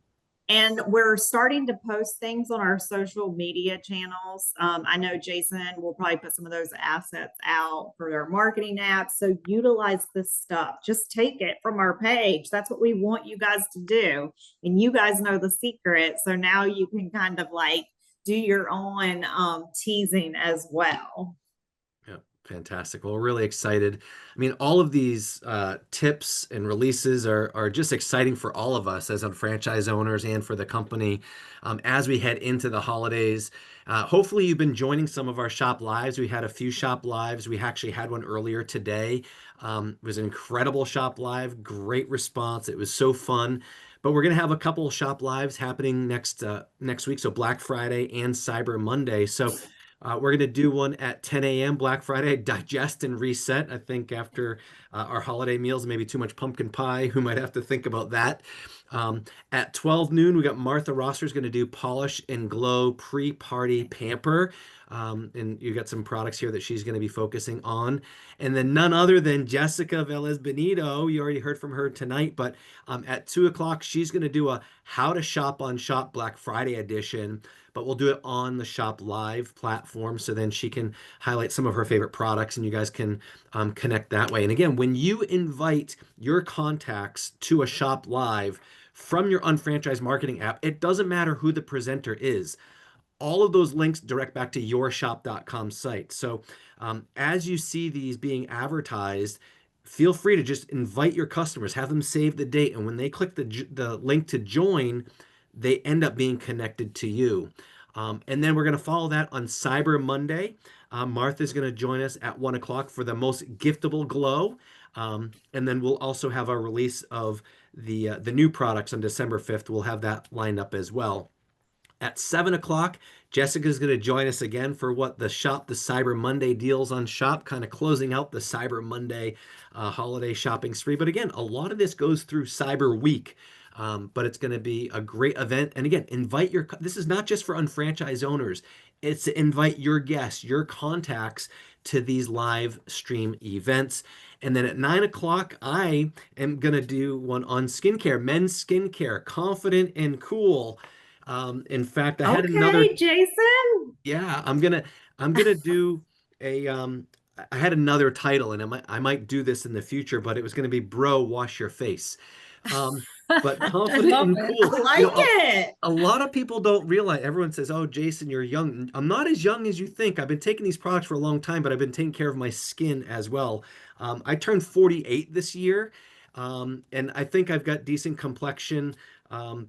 And we're starting to post things on our social media channels. I know Jason will probably put some of those assets out for their marketing apps. So utilize this stuff. Just take it from our page. That's what we want you guys to do. And you guys know the secret. So now you can kind of like do your own teasing as well. Yeah, fantastic. Well, we're really excited. I mean, all of these tips and releases are just exciting for all of us as franchise owners and for the company as we head into the holidays. Hopefully, you've been joining some of our shop lives. We had a few shop lives. We actually had one earlier today. It was an incredible shop live, great response. It was so fun. But we're going to have a couple of shop lives happening next week, so Black Friday and Cyber Monday. So we're going to do one at 10 a.m. Black Friday, digest and reset. I think after our holiday meals, maybe too much pumpkin pie, we might have to think about that. At 12 noon, we got Martha Rosser's going to do Polish and Glow pre-party pamper. And you got some products here that she's going to be focusing on. And then none other than Jessica Velez Benito. You already heard from her tonight, but at 2 o'clock, she's going to do a How to Shop on Shop Black Friday edition, but we'll do it on the Shop Live platform. So then she can highlight some of her favorite products and you guys can connect that way. And again, when you invite your contacts to a Shop Live from your unfranchised marketing app, it doesn't matter who the presenter is. All of those links direct back to yourshop.com site. So as you see these being advertised, feel free to just invite your customers, have them save the date. And when they click the link to join, they end up being connected to you. And then we're going to follow that on Cyber Monday. Martha's going to join us at 1 o'clock for the most giftable glow. And then we'll also have our release of the new products on December 5th. We'll have that lined up as well. At 7 o'clock, Jessica's going to join us again for the Cyber Monday deals on Shop, kind of closing out the Cyber Monday holiday shopping spree. But again, a lot of this goes through Cyber Week, but it's going to be a great event. And again, this is not just for unfranchised owners. It's to invite your guests, your contacts to these live stream events. And then at 9 o'clock, I am going to do one on skincare, men's skincare, confident and cool. In fact, I had another. Jason. Yeah, I'm gonna do a. I had another title, and I might do this in the future, but it was gonna be "Bro, Wash Your Face." But confident love and it. cool. I like it. A lot of people don't realize. Everyone says, "Oh, Jason, you're young." I'm not as young as you think. I've been taking these products for a long time, but I've been taking care of my skin as well. I turned 48 this year, and I think I've got decent complexion.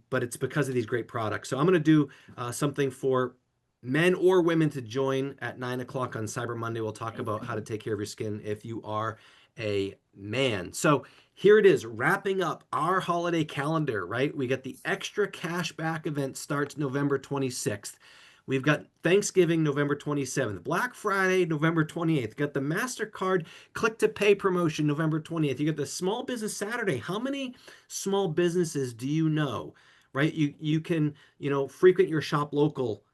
But it's because of these great products. So I'm going to do something for men or women to join at 9 o'clock on Cyber Monday. We'll talk about how to take care of your skin if you are a man. So here it is, wrapping up our holiday calendar, right? We got the extra cash back event starts November 26th. We've got Thanksgiving, November 27th, Black Friday, November 28th. Got the MasterCard Click to Pay promotion, November 20th. You got the Small Business Saturday. How many small businesses do you know, right? You can, frequent your shop local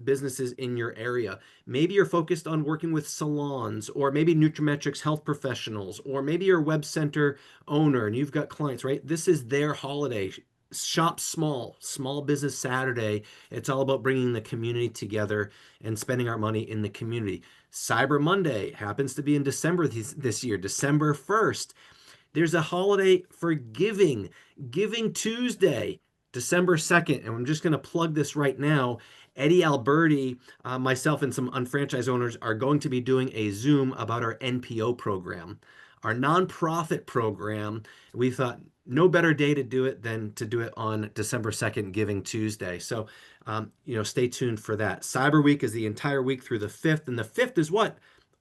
businesses in your area. Maybe you're focused on working with salons, or maybe Nutrimetrics health professionals, or maybe you're a web center owner and you've got clients, right? This is their holiday. Shop Small Business Saturday. It's all about bringing the community together and spending our money in the community. Cyber Monday happens to be in December this year, December 1st. There's a holiday for Giving Tuesday, December 2nd. And I'm just going to plug this right now. Eddie Alberti, myself, and some unfranchised owners are going to be doing a Zoom about our NPO program, our nonprofit program. We thought no better day to do it than to do it on December 2nd, Giving Tuesday. So, stay tuned for that. Cyber Week is the entire week through the 5th, and the 5th is what?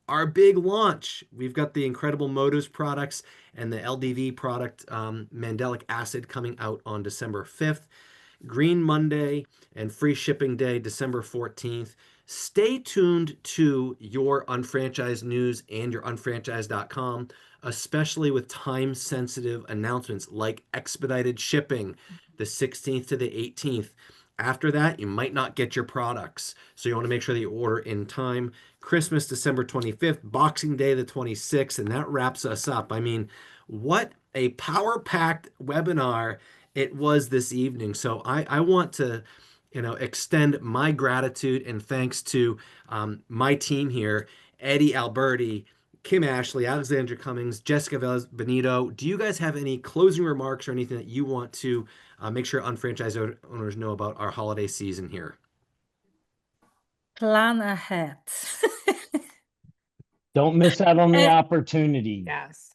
Our big launch. We've got the incredible Motives products and the LDV product, Mandelic Acid, coming out on December 5th. Green Monday and Free Shipping Day, December 14th. Stay tuned to your Unfranchised News and your unfranchised.com, especially with time-sensitive announcements like expedited shipping the 16th to the 18th. After that, you might not get your products. So you want to make sure that you order in time. Christmas, December 25th, Boxing Day, the 26th, and that wraps us up. I mean, what a power-packed webinar it was this evening. So I want to, extend my gratitude and thanks to my team here, Eddie Alberti, Kim Ashley, Alexandra Cummings, Jessica Benito. Do you guys have any closing remarks or anything that you want to make sure unfranchised owners know about our holiday season here? Plan ahead. Don't miss out on the And- opportunity. Yes.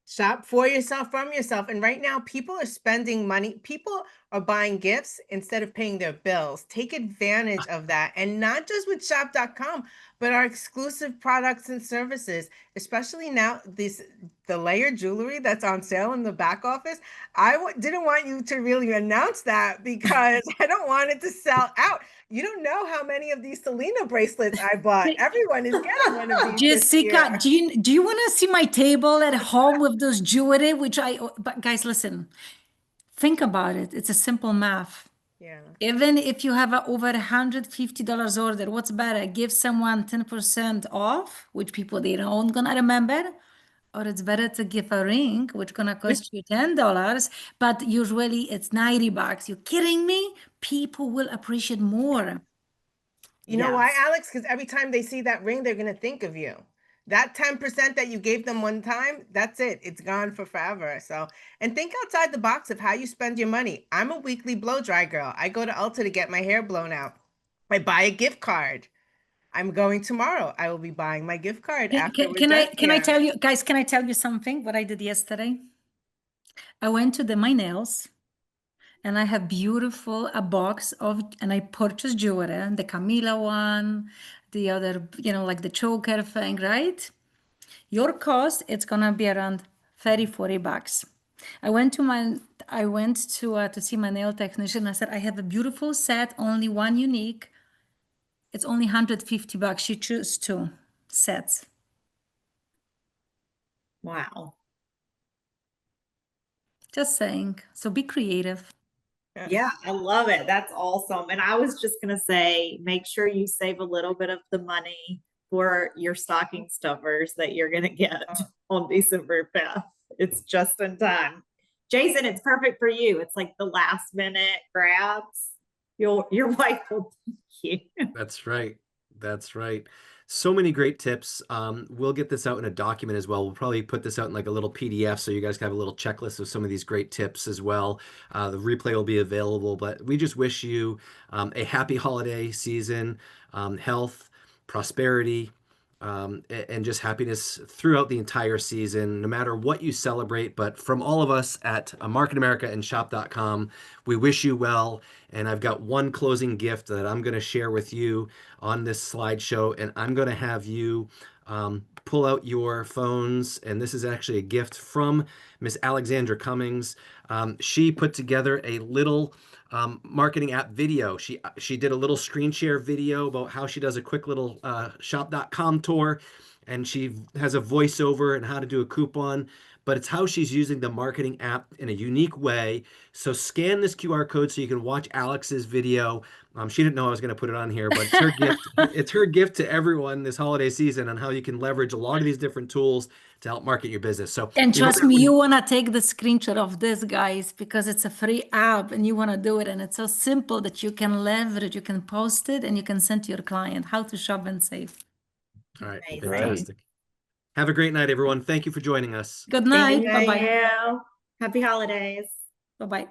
Shop for yourself, from yourself. And right now, people are spending money. People are buying gifts instead of paying their bills. Take advantage of that. And not just with shop.com, but our exclusive products and services, especially now, the layered jewelry that's on sale in the back office. I didn't want you to really announce that because I don't want it to sell out. You don't know how many of these Selena bracelets I bought. Everyone is getting one of these. this Jessica, year. do you want to see my table at home with those jewelry, but guys, listen, think about it. It's a simple math. Yeah. Even if you have a over $150 order, what's better? Give someone 10% off, which people they don't gonna remember, or it's better to give a ring, which gonna cost you $10, but usually it's $90. You kidding me? People will appreciate more. You know why, Yes. Alex? Because every time they see that ring, they're going to think of you. That 10% that you gave them one time, that's it. It's gone for forever. So, and think outside the box of how you spend your money. I'm a weekly blow dry girl. I go to Ulta to get my hair blown out. I buy a gift card. I'm going tomorrow. I will be buying my gift card after we're Can I done can I here. tell you guys? Can I tell you something? What I did yesterday? I went to my nails, and I have a box of, and I purchased jewelry, the Camila one, the other, like the choker thing, right? Your cost, it's gonna be around $30-40. I went to see my nail technician. I said, I have a beautiful set, only one unique. It's only $150. You choose 2 sets. Wow. Just saying. So be creative. Yeah, I love it. That's awesome. And I was just going to say, make sure you save a little bit of the money for your stocking stuffers that you're going to get on December 5th. It's just in time. Jason, it's perfect for you. It's like the last minute grabs. Your wife will thank you. That's right. That's right. So many great tips. We'll get this out in a document as well. We'll probably put this out in like a little PDF so you guys can have a little checklist of some of these great tips as well. The replay will be available, but we just wish you a happy holiday season, health, prosperity, and just happiness throughout the entire season, no matter what you celebrate. But from all of us at Market America and shop.com, we wish you well. And I've got one closing gift that I'm going to share with you on this slideshow, and I'm going to have you pull out your phones. And this is actually a gift from Miss Alexandra Cummings. She put together a little marketing app video. She did a little screen share video about how she does a quick little shop.com tour, and she has a voiceover and how to do a coupon, but it's how she's using the marketing app in a unique way. So scan this QR code so you can watch Alex's video. She didn't know I was going to put it on here, but it's her gift. It's her gift to everyone this holiday season on how you can leverage a lot of these different tools to help market your business. So, And trust me, you want to take the screenshot of this, guys, because it's a free app and you want to do it. And it's so simple that you can leverage, you can post it, and you can send to your client how to shop and save. all right, Amazing. fantastic. Have a great night, everyone. Thank you for joining us. Good night. Thank Bye-bye. you. Happy holidays. Bye-bye.